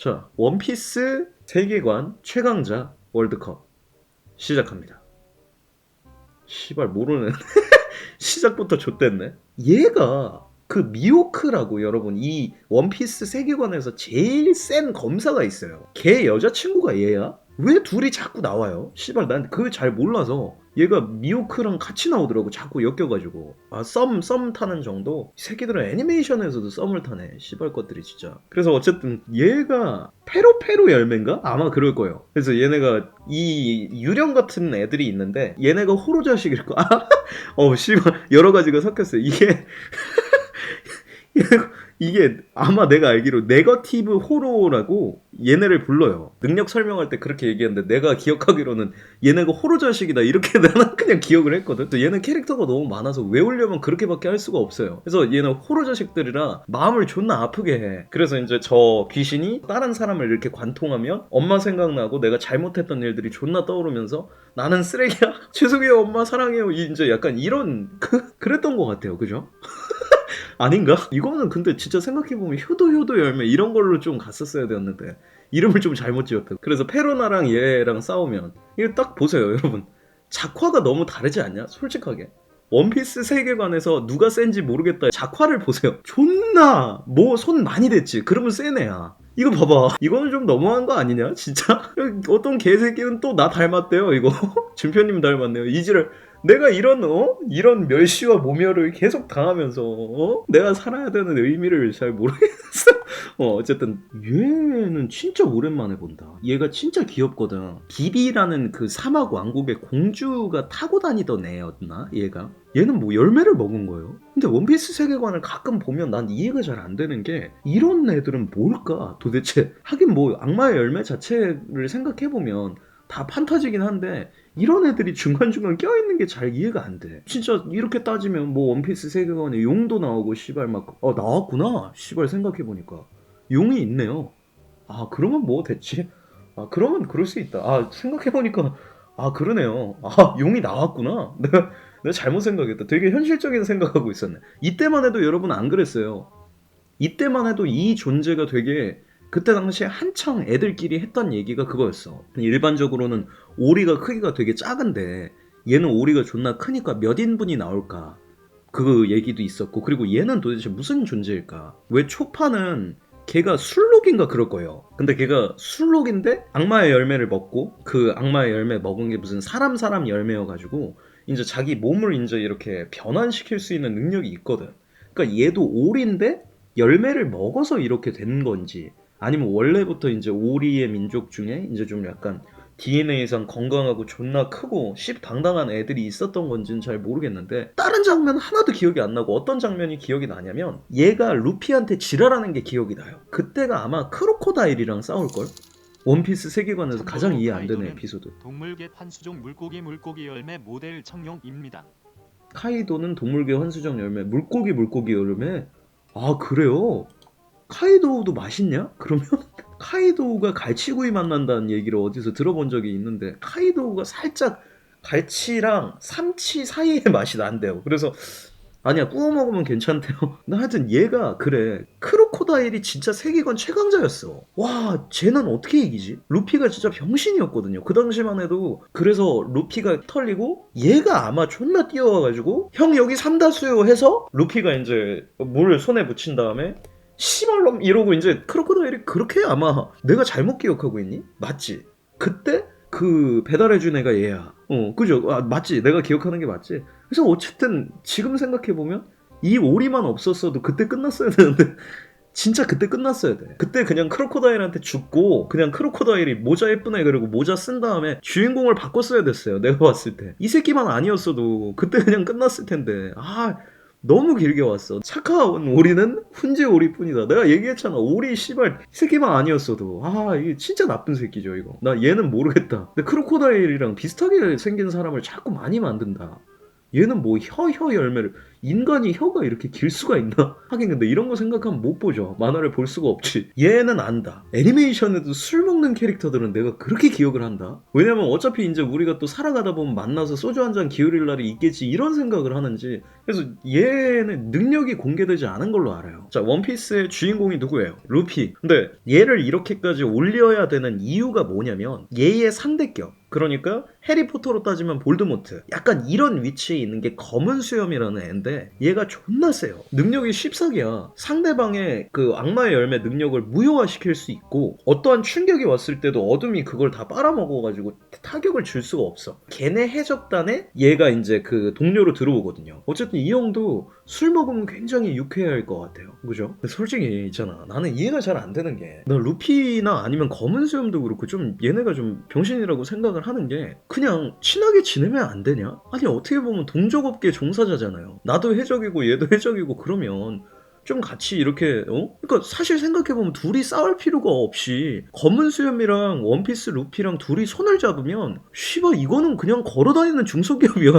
자, 원피스 세계관 최강자 월드컵 시작합니다. 시발 모르는 시작부터 좆됐네. 얘가 그 미호크라고 여러분 이 원피스 세계관에서 제일 센 검사가 있어요. 걔 여자친구가 얘야? 왜 둘이 자꾸 나와요? 시발 난 그걸 잘 몰라서 얘가 미호크랑 같이 나오더라고. 자꾸 엮여가지고 썸 타는 정도? 이 새끼들은 애니메이션에서도 썸을 타네 시발 것들이 진짜. 그래서 어쨌든 얘가 페로페로 열매인가? 아마 그럴 거예요. 그래서 얘네가 이 유령 같은 애들이 있는데 얘네가 호로 자식일 거. 씨발 여러 가지가 섞였어요. 이게 아마 내가 알기로 네거티브 호로라고 얘네를 불러요. 능력 설명할 때 그렇게 얘기했는데 내가 기억하기로는 얘네가 호로 자식이다 이렇게 나는 그냥 기억을 했거든. 얘는 캐릭터가 너무 많아서 외우려면 그렇게밖에 할 수가 없어요. 그래서 얘는 호로 자식들이라 마음을 존나 아프게 해. 그래서 이제 저 귀신이 다른 사람을 이렇게 관통하면 엄마 생각나고 내가 잘못했던 일들이 존나 떠오르면서 나는 쓰레기야. 죄송해요 엄마 사랑해요. 이제 약간 이런 그랬던 것 같아요. 그죠? 아닌가? 이거는 근데 진짜 생각해보면 효도 열매 이런 걸로 좀 갔었어야 되었는데 이름을 좀 잘못 지었다. 그래서 페로나랑 얘랑 싸우면 이거 딱 보세요 여러분. 작화가 너무 다르지 않냐? 솔직하게. 원피스 세계관에서 누가 센지 모르겠다. 작화를 보세요. 존나 뭐 손 많이 댔지. 그러면 센 애야. 이거 봐봐. 이거는 좀 너무한 거 아니냐? 진짜? 어떤 개새끼는 또 나 닮았대요 이거. 준표님 닮았네요. 이지를 내가 이런 멸시와 모멸을 계속 당하면서 내가 살아야 되는 의미를 잘 모르겠어. 어쨌든 얘는 진짜 오랜만에 본다. 얘가 진짜 귀엽거든. 비비라는 그 사막 왕국의 공주가 타고 다니던 애였나? 얘는 뭐 열매를 먹은 거예요. 근데 원피스 세계관을 가끔 보면 난 이해가 잘 안 되는 게 이런 애들은 뭘까 도대체. 하긴 뭐 악마의 열매 자체를 생각해보면 다 판타지긴 한데 이런 애들이 중간중간 껴있는 게 잘 이해가 안 돼. 진짜 이렇게 따지면 뭐 원피스 세계관에 용도 나오고 씨발 막 나왔구나 씨발 생각해보니까 용이 있네요. 그러면 뭐 됐지. 그러면 그럴 수 있다. 생각해보니까 그러네요. 용이 나왔구나. 내가 잘못 생각했다. 되게 현실적인 생각하고 있었네. 이때만 해도 여러분 안 그랬어요. 이때만 해도 이 존재가 되게 그때 당시에 한창 애들끼리 했던 얘기가 그거였어. 일반적으로는 오리가 크기가 되게 작은데 얘는 오리가 존나 크니까 몇 인분이 나올까 그 얘기도 있었고, 그리고 얘는 도대체 무슨 존재일까. 왜 초파는 걔가 술록인가 그럴 거예요. 근데 걔가 술록인데 악마의 열매를 먹고 그 악마의 열매 먹은 게 무슨 사람 열매여가지고 이제 자기 몸을 이제 이렇게 변환시킬 수 있는 능력이 있거든. 그러니까 얘도 오리인데 열매를 먹어서 이렇게 된 건지, 아니면 원래부터 이제 오리의 민족 중에 이제 좀 약간 DNA상 건강하고 존나 크고 씹당당한 애들이 있었던 건지는 잘 모르겠는데 다른 장면 하나도 기억이 안 나고 어떤 장면이 기억이 나냐면 얘가 루피한테 지랄하는 게 기억이 나요. 그때가 아마 크로코다일이랑 싸울걸? 원피스 세계관에서 가장 이해 안 되는 에피소드. 동물계 환수종 물고기 열매 모델 청룡입니다. 카이도는 동물계 환수종 열매 물고기 열매. 그래요? 카이도우도 맛있냐? 그러면 카이도우가 갈치구이 맛난다는 얘기를 어디서 들어본 적이 있는데 카이도우가 살짝 갈치랑 삼치 사이의 맛이 난대요. 그래서 아니야 구워 먹으면 괜찮대요. 나 하여튼 얘가 그래. 크로코다일이 진짜 세계관 최강자였어. 와 쟤는 어떻게 이기지? 루피가 진짜 병신이었거든요. 그 당시만 해도. 그래서 루피가 털리고 얘가 아마 존나 뛰어와가지고 형 여기 삼다수요 해서 루피가 이제 물 손에 묻힌 다음에 씨발놈 이러고 이제 크로코다일이 그렇게 아마 내가 잘못 기억하고 있니? 맞지? 그때 그 배달해준 애가 얘야. 그죠? 맞지? 내가 기억하는 게 맞지? 그래서 어쨌든 지금 생각해보면 이 오리만 없었어도 그때 끝났어야 되는데 진짜 그때 끝났어야 돼. 그때 그냥 크로코다일한테 죽고 그냥 크로코다일이 모자 예쁜 애 그리고 모자 쓴 다음에 주인공을 바꿨어야 됐어요. 내가 봤을 때. 이 새끼만 아니었어도 그때 그냥 끝났을 텐데. 너무 길게 왔어. 착한 오리는 훈제 오리뿐이다. 내가 얘기했잖아. 오리 씨발 새끼만 아니었어도 이게 진짜 나쁜 새끼죠 이거. 나 얘는 모르겠다. 근데 크로코다일이랑 비슷하게 생긴 사람을 자꾸 많이 만든다. 얘는 뭐 혀 열매를 인간이 혀가 이렇게 길 수가 있나? 하긴 근데 이런 거 생각하면 못 보죠. 만화를 볼 수가 없지. 얘는 안다. 애니메이션에도 술 먹는 캐릭터들은 내가 그렇게 기억을 한다. 왜냐면 어차피 이제 우리가 또 살아가다 보면 만나서 소주 한 잔 기울일 날이 있겠지 이런 생각을 하는지. 그래서 얘는 능력이 공개되지 않은 걸로 알아요. 자, 원피스의 주인공이 누구예요? 루피. 근데 얘를 이렇게까지 올려야 되는 이유가 뭐냐면 얘의 상대격. 그러니까 해리포터로 따지면 볼드모트, 약간 이런 위치에 있는 게 검은 수염이라는 애인데 얘가 존나 세요. 능력이 쉽사기야. 상대방의 그 악마의 열매 능력을 무효화시킬 수 있고 어떠한 충격이 왔을 때도 어둠이 그걸 다 빨아먹어가지고 타격을 줄 수가 없어. 걔네 해적단에 얘가 이제 그 동료로 들어오거든요. 어쨌든 이 형도 술 먹으면 굉장히 유쾌할 것 같아요. 그죠? 근데 솔직히 있잖아, 나는 이해가 잘 안 되는 게, 나 루피나 아니면 검은 수염도 그렇고 좀 얘네가 좀 병신이라고 생각을 하는 게, 그냥 친하게 지내면 안 되냐? 아니 어떻게 보면 동족업계 종사자잖아요. 나도 해적이고 얘도 해적이고 그러면 좀 같이 이렇게 그러니까 사실 생각해보면 둘이 싸울 필요가 없이 검은 수염이랑 원피스 루피랑 둘이 손을 잡으면 씨발 이거는 그냥 걸어다니는 중소기업이야.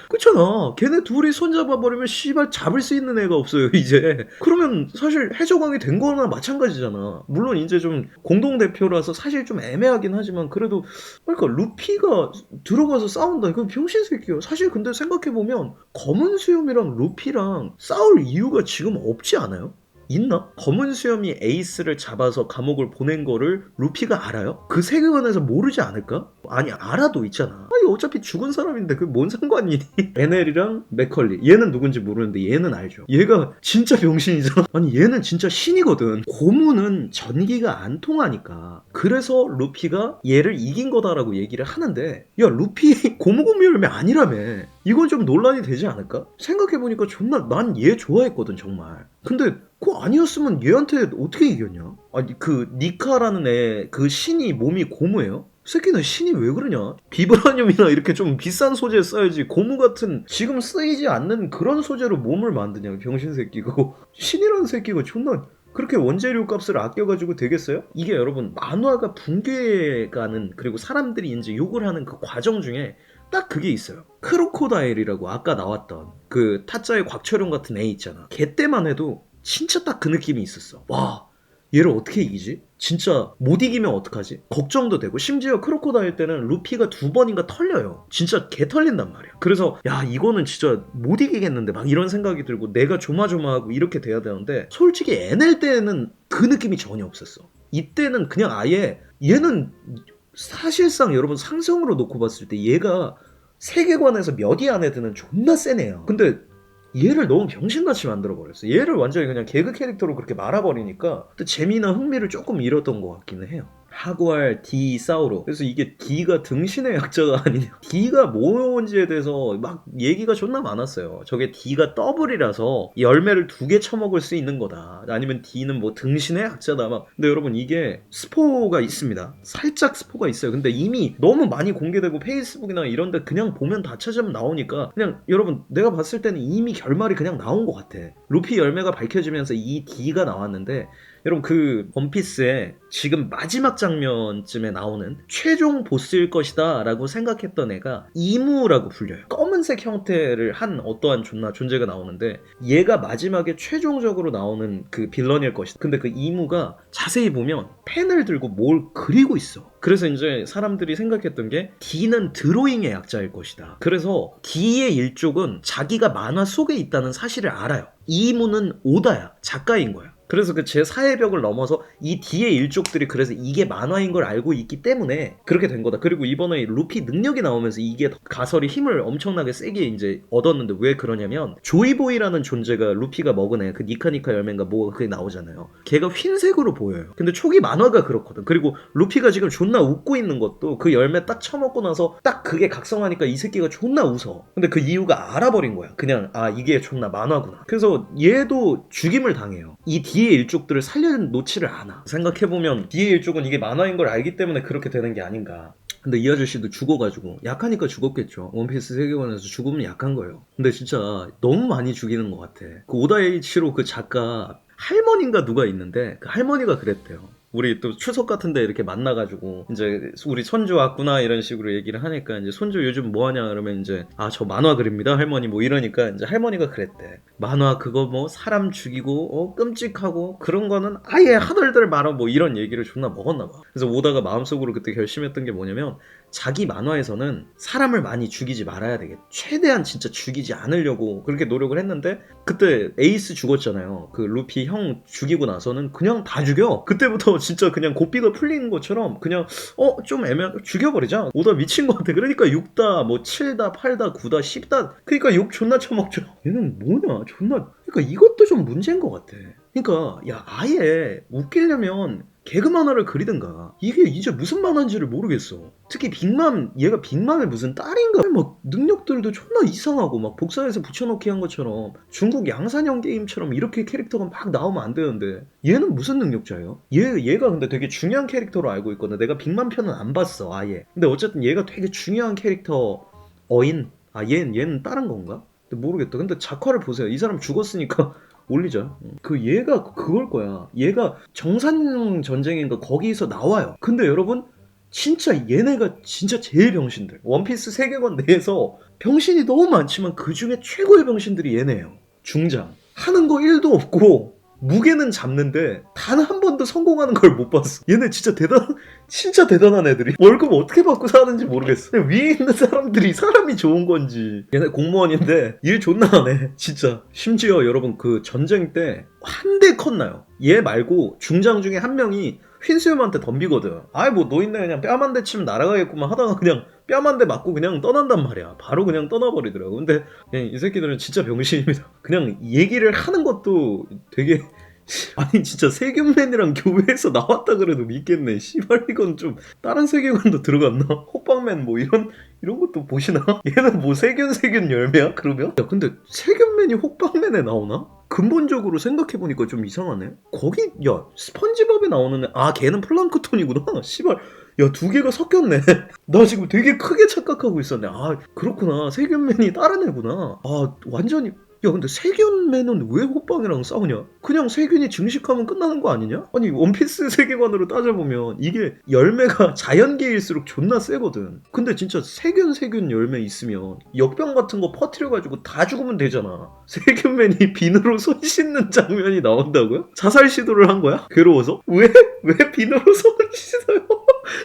그렇잖아. 걔네 둘이 손잡아버리면 씨발 잡을 수 있는 애가 없어요 이제. 그러면 사실 해적왕이 된 거나 마찬가지잖아. 물론 이제 좀 공동대표라서 사실 좀 애매하긴 하지만 그래도, 그러니까 루피가 들어가서 싸운다 이건 병신새끼야 사실. 근데 생각해보면 검은 수염이랑 루피랑 싸울 이유가 지금 없지 않아요? 있나? 검은 수염이 에이스를 잡아서 감옥을 보낸 거를 루피가 알아요? 그 세계관에서 모르지 않을까? 아니 알아도 있잖아. 아니 어차피 죽은 사람인데 그게 뭔 상관이니? 에넬이랑 맥컬리, 얘는 누군지 모르는데 얘는 알죠. 얘가 진짜 병신이잖아. 아니 얘는 진짜 신이거든. 고무는 전기가 안 통하니까 그래서 루피가 얘를 이긴 거다라고 얘기를 하는데, 야 루피 고무고무 열매 아니라며. 이건 좀 논란이 되지 않을까? 생각해보니까 존나 난 얘 좋아했거든 정말. 근데 그거 아니었으면 얘한테 어떻게 이겼냐? 아니 그 니카라는 애 그 신이 몸이 고무예요? 새끼는 신이 왜 그러냐? 비브라늄이나 이렇게 좀 비싼 소재 써야지 고무 같은 지금 쓰이지 않는 그런 소재로 몸을 만드냐 병신 새끼고. 신이라는 새끼가 존나 그렇게 원재료 값을 아껴가지고 되겠어요? 이게 여러분 만화가 붕괴가는, 그리고 사람들이 이제 욕을 하는 그 과정 중에 딱 그게 있어요. 크로코다일이라고 아까 나왔던 그 타짜의 곽철용 같은 애 있잖아. 걔 때만 해도 진짜 딱 그 느낌이 있었어. 와, 얘를 어떻게 이기지? 진짜 못 이기면 어떡하지? 걱정도 되고. 심지어 크로코다일 때는 루피가 2번인가 털려요. 진짜 개 털린단 말이야. 그래서 야 이거는 진짜 못 이기겠는데 막 이런 생각이 들고 내가 조마조마하고 이렇게 돼야 되는데, 솔직히 NL 때는 그 느낌이 전혀 없었어. 이때는 그냥 아예 얘는 사실상 여러분 상성으로 놓고 봤을 때 얘가 세계관에서 몇 위 안에 드는 존나 센 애야. 근데 얘를 너무 병신같이 만들어버렸어. 얘를 완전히 그냥 개그 캐릭터로 그렇게 말아버리니까 또 재미나 흥미를 조금 잃었던 것 같기는 해요. 하구알 D 사우로. 그래서 이게 D가 등신의 약자가 아니냐. D가 뭔지에 대해서 막 얘기가 존나 많았어요. 저게 D가 더블이라서 열매를 2개 처먹을 수 있는 거다. 아니면 D는 뭐 등신의 약자다 막. 근데 여러분 이게 스포가 있습니다. 살짝 스포가 있어요. 근데 이미 너무 많이 공개되고 페이스북이나 이런데 그냥 보면 다 찾으면 나오니까 그냥 여러분 내가 봤을 때는 이미 결말이 그냥 나온 것 같아. 루피 열매가 밝혀지면서 이 D가 나왔는데, 여러분 그 원피스의 지금 마지막 장면쯤에 나오는 최종 보스일 것이다 라고 생각했던 애가 이무라고 불려요. 검은색 형태를 한 어떠한 존재가 나오는데 얘가 마지막에 최종적으로 나오는 그 빌런일 것이다. 근데 그 이무가 자세히 보면 펜을 들고 뭘 그리고 있어. 그래서 이제 사람들이 생각했던 게 D는 드로잉의 약자일 것이다. 그래서 D의 일족은 자기가 만화 속에 있다는 사실을 알아요. 이무는 오다야, 작가인 거야. 그래서 그 제4의 벽을 넘어서 이 D의 일족들이 그래서 이게 만화인 걸 알고 있기 때문에 그렇게 된 거다. 그리고 이번에 루피 능력이 나오면서 이게 가설이 힘을 엄청나게 세게 이제 얻었는데, 왜 그러냐면 조이보이라는 존재가 루피가 먹은 애, 그 니카니카 열매인가 뭐가 그게 나오잖아요. 걔가 흰색으로 보여요. 근데 초기 만화가 그렇거든. 그리고 루피가 지금 존나 웃고 있는 것도 그 열매 딱 처먹고 나서 딱 그게 각성하니까 이 새끼가 존나 웃어. 근데 그 이유가 알아버린 거야. 그냥 아 이게 존나 만화구나. 그래서 얘도 죽임을 당해요. 이 D의 일족들을 살려놓지를 않아. 생각해보면 D의 일족은 이게 만화인 걸 알기 때문에 그렇게 되는 게 아닌가. 근데 이 아저씨도 죽어가지고, 약하니까 죽었겠죠. 원피스 세계관에서 죽으면 약한 거예요. 근데 진짜 너무 많이 죽이는 것 같아. 그 오다에이치로 그 작가 할머니인가 누가 있는데 그 할머니가 그랬대요. 우리 또 추석 같은데 이렇게 만나가지고 이제 우리 손주 왔구나 이런 식으로 얘기를 하니까 이제 손주 요즘 뭐하냐 그러면 이제 아 저 만화 그립니다 할머니 뭐 이러니까 이제 할머니가 그랬대. 만화 그거 뭐 사람 죽이고 끔찍하고 그런 거는 아예 하덜덜 말아 뭐 이런 얘기를 존나 먹었나 봐. 그래서 오다가 마음속으로 그때 결심했던 게 뭐냐면 자기 만화에서는 사람을 많이 죽이지 말아야 되겠다. 최대한 진짜 죽이지 않으려고 그렇게 노력을 했는데 그때 에이스 죽었잖아요. 그 루피 형 죽이고 나서는 그냥 다 죽여. 그때부터 진짜 그냥 고삐가 풀리는 것처럼 그냥 좀 애매한 죽여버리자. 오다 미친 것 같아. 그러니까 6다 뭐 7다 8다 9다 10다 그러니까 욕 존나 쳐먹죠. 얘는 뭐냐 존나 그러니까 이것도 좀 문제인 것 같아. 그러니까 야 아예 웃기려면 개그 만화를 그리든가. 이게 이제 무슨 만화인지를 모르겠어. 특히 빅맘, 얘가 빅맘의 무슨 딸인가? 막 능력들도 존나 이상하고 막 복사해서 붙여넣기 한 것처럼 중국 양산형 게임처럼 이렇게 캐릭터가 막 나오면 안 되는데 얘는 무슨 능력자예요? 얘가 근데 되게 중요한 캐릭터로 알고 있거든. 내가 빅맘 편은 안 봤어 아예. 근데 어쨌든 얘가 되게 중요한 캐릭터 어인? 아 얘는 다른 건가? 근데 모르겠다. 근데 작화를 보세요. 이 사람 죽었으니까 올리자. 그 얘가 그걸 거야. 얘가 정산 전쟁인가 거기서 나와요. 근데 여러분 진짜 얘네가 진짜 제일 병신들. 원피스 세계관 내에서 병신이 너무 많지만 그 중에 최고의 병신들이 얘네예요. 중장. 하는 거 1도 없고 무게는 잡는데 단 한 번도 성공하는 걸 못 봤어. 얘네 진짜 대단한 애들이. 월급 어떻게 받고 사는지 모르겠어. 위에 있는 사람들이 사람이 좋은 건지. 얘네 공무원인데 일 존나 하네. 진짜. 심지어 여러분 그 전쟁 때 한 대 컸나요? 얘 말고 중장 중에 한 명이 휜수염한테 덤비거든. 아이 뭐 노인네 그냥 뺨 한 대 치면 날아가겠구만 하다가 그냥 뺨 한 대 맞고 그냥 떠난단 말이야. 바로 그냥 떠나버리더라고. 근데 이 새끼들은 진짜 병신입니다. 그냥 얘기를 하는 것도 되게 아니 진짜 세균맨이랑 교회에서 나왔다 그래도 믿겠네. 씨발 이건 좀 다른 세계관도 들어갔나? 호빵맨 뭐 이런 것도 보시나? 얘는 뭐 세균 열매야 그러면? 야 근데 세균맨이 호빵맨에 나오나? 근본적으로 생각해보니까 좀 이상하네. 거기 야 스펀지밥에 나오는 걔는 플랑크톤이구나. 씨발 야 두 개가 섞였네. 나 지금 되게 크게 착각하고 있었네. 그렇구나. 세균맨이 다른 애구나. 완전히 야 근데 세균맨은 왜 호빵이랑 싸우냐? 그냥 세균이 증식하면 끝나는 거 아니냐? 아니 원피스 세계관으로 따져보면 이게 열매가 자연계일수록 존나 세거든. 근데 진짜 세균 열매 있으면 역병 같은 거 퍼뜨려가지고 다 죽으면 되잖아. 세균맨이 비누로 손 씻는 장면이 나온다고요? 자살 시도를 한 거야? 괴로워서? 왜 비누로 손을 씻어요?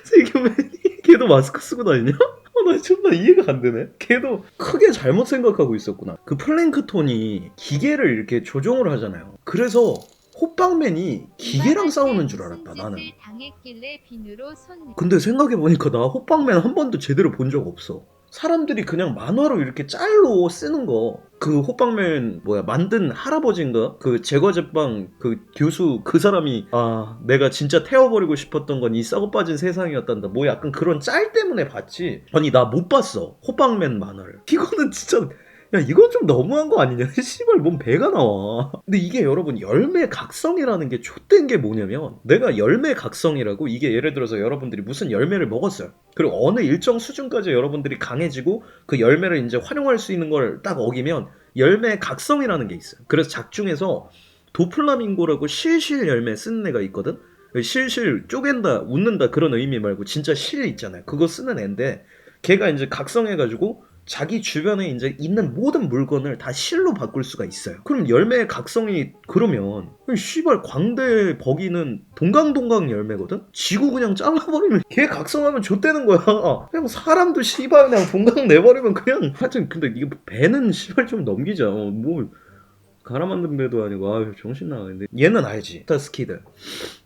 세균맨이 걔도 마스크 쓰고 다니냐? 나 존나 이해가 안 되네. 걔도 크게 잘못 생각하고 있었구나. 그 플랭크톤이 기계를 이렇게 조종을 하잖아요. 그래서 호빵맨이 기계랑 싸우는 줄 알았다 나는. 근데 생각해보니까 나 호빵맨 한 번도 제대로 본 적 없어. 사람들이 그냥 만화로 이렇게 짤로 쓰는 거. 그 호빵맨 만든 할아버지인가? 그 제과제빵 그 교수 그 사람이 내가 진짜 태워버리고 싶었던 건 이 썩어 빠진 세상이었단다. 뭐 약간 그런 짤 때문에 봤지. 아니 나 못 봤어 호빵맨 만화를. 이거는 진짜 야 이건 좀 너무한 거 아니냐. 씨발 뭔 배가 나와. 근데 이게 여러분 열매 각성이라는 게 좆된 게 뭐냐면 내가 열매 각성이라고 이게 예를 들어서 여러분들이 무슨 열매를 먹었어요. 그리고 어느 일정 수준까지 여러분들이 강해지고 그 열매를 이제 활용할 수 있는 걸 딱 어기면 열매 각성이라는 게 있어요. 그래서 작중에서 도플라밍고라고 실실 열매 쓰는 애가 있거든. 실실 쪼갠다 웃는다 그런 의미 말고 진짜 실 있잖아요. 그거 쓰는 애인데 걔가 이제 각성해가지고 자기 주변에 이제 있는 모든 물건을 다 실로 바꿀 수가 있어요. 그럼 열매의 각성이 그러면 씨발 광대 버기는 동강동강 열매거든? 지구 그냥 잘라버리면 걔 각성하면 좆되는 거야. 그냥 사람도 씨발 그냥 동강 내버리면 그냥 하여튼 근데 이거 배는 씨발 좀 넘기자. 뭐 갈아 만든 배도 아니고 정신 나가는데 얘는 알지. 스타스키드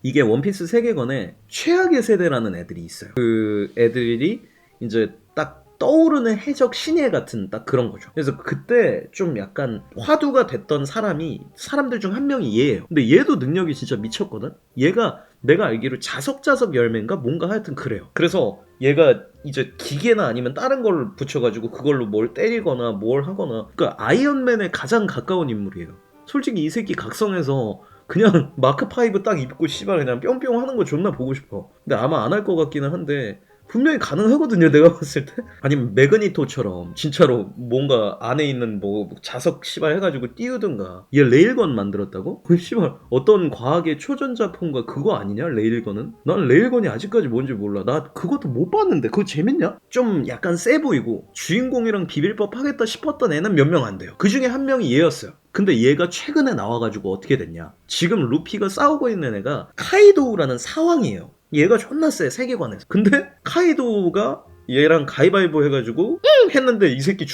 이게 원피스 세계관에 최악의 세대라는 애들이 있어요. 그 애들이 이제 딱 떠오르는 해적 신예 같은 딱 그런 거죠. 그래서 그때 좀 약간 화두가 됐던 사람들 중 한 명이 얘예요. 근데 얘도 능력이 진짜 미쳤거든. 얘가 내가 알기로 자석자석 열매인가 뭔가 하여튼 그래요. 그래서 얘가 이제 기계나 아니면 다른 걸 붙여가지고 그걸로 뭘 때리거나 뭘 하거나 그러니까 아이언맨에 가장 가까운 인물이에요. 솔직히 이 새끼 각성해서 그냥 마크 5 딱 입고 씨발 그냥 뿅뿅 하는 거 존나 보고 싶어. 근데 아마 안 할 것 같기는 한데 분명히 가능하거든요, 내가 봤을 때. 아니면 매그니토처럼 진짜로 뭔가 안에 있는 뭐 자석 씨발 해가지고 띄우든가. 얘 레일건 만들었다고? 그 씨발 어떤 과학의 초전자폰가 그거 아니냐, 레일건은? 난 레일건이 아직까지 뭔지 몰라. 나 그것도 못 봤는데 그거 재밌냐? 좀 약간 세 보이고 주인공이랑 비빌법 하겠다 싶었던 애는 몇 명 안 돼요. 그 중에 한 명이 얘였어요. 근데 얘가 최근에 나와가지고 어떻게 됐냐? 지금 루피가 싸우고 있는 애가 카이도우라는 사왕이에요. 얘가 존나 세, 세계관에서. 근데 카이도우가 얘랑 가위바위보 해가지고 했는데 이 새끼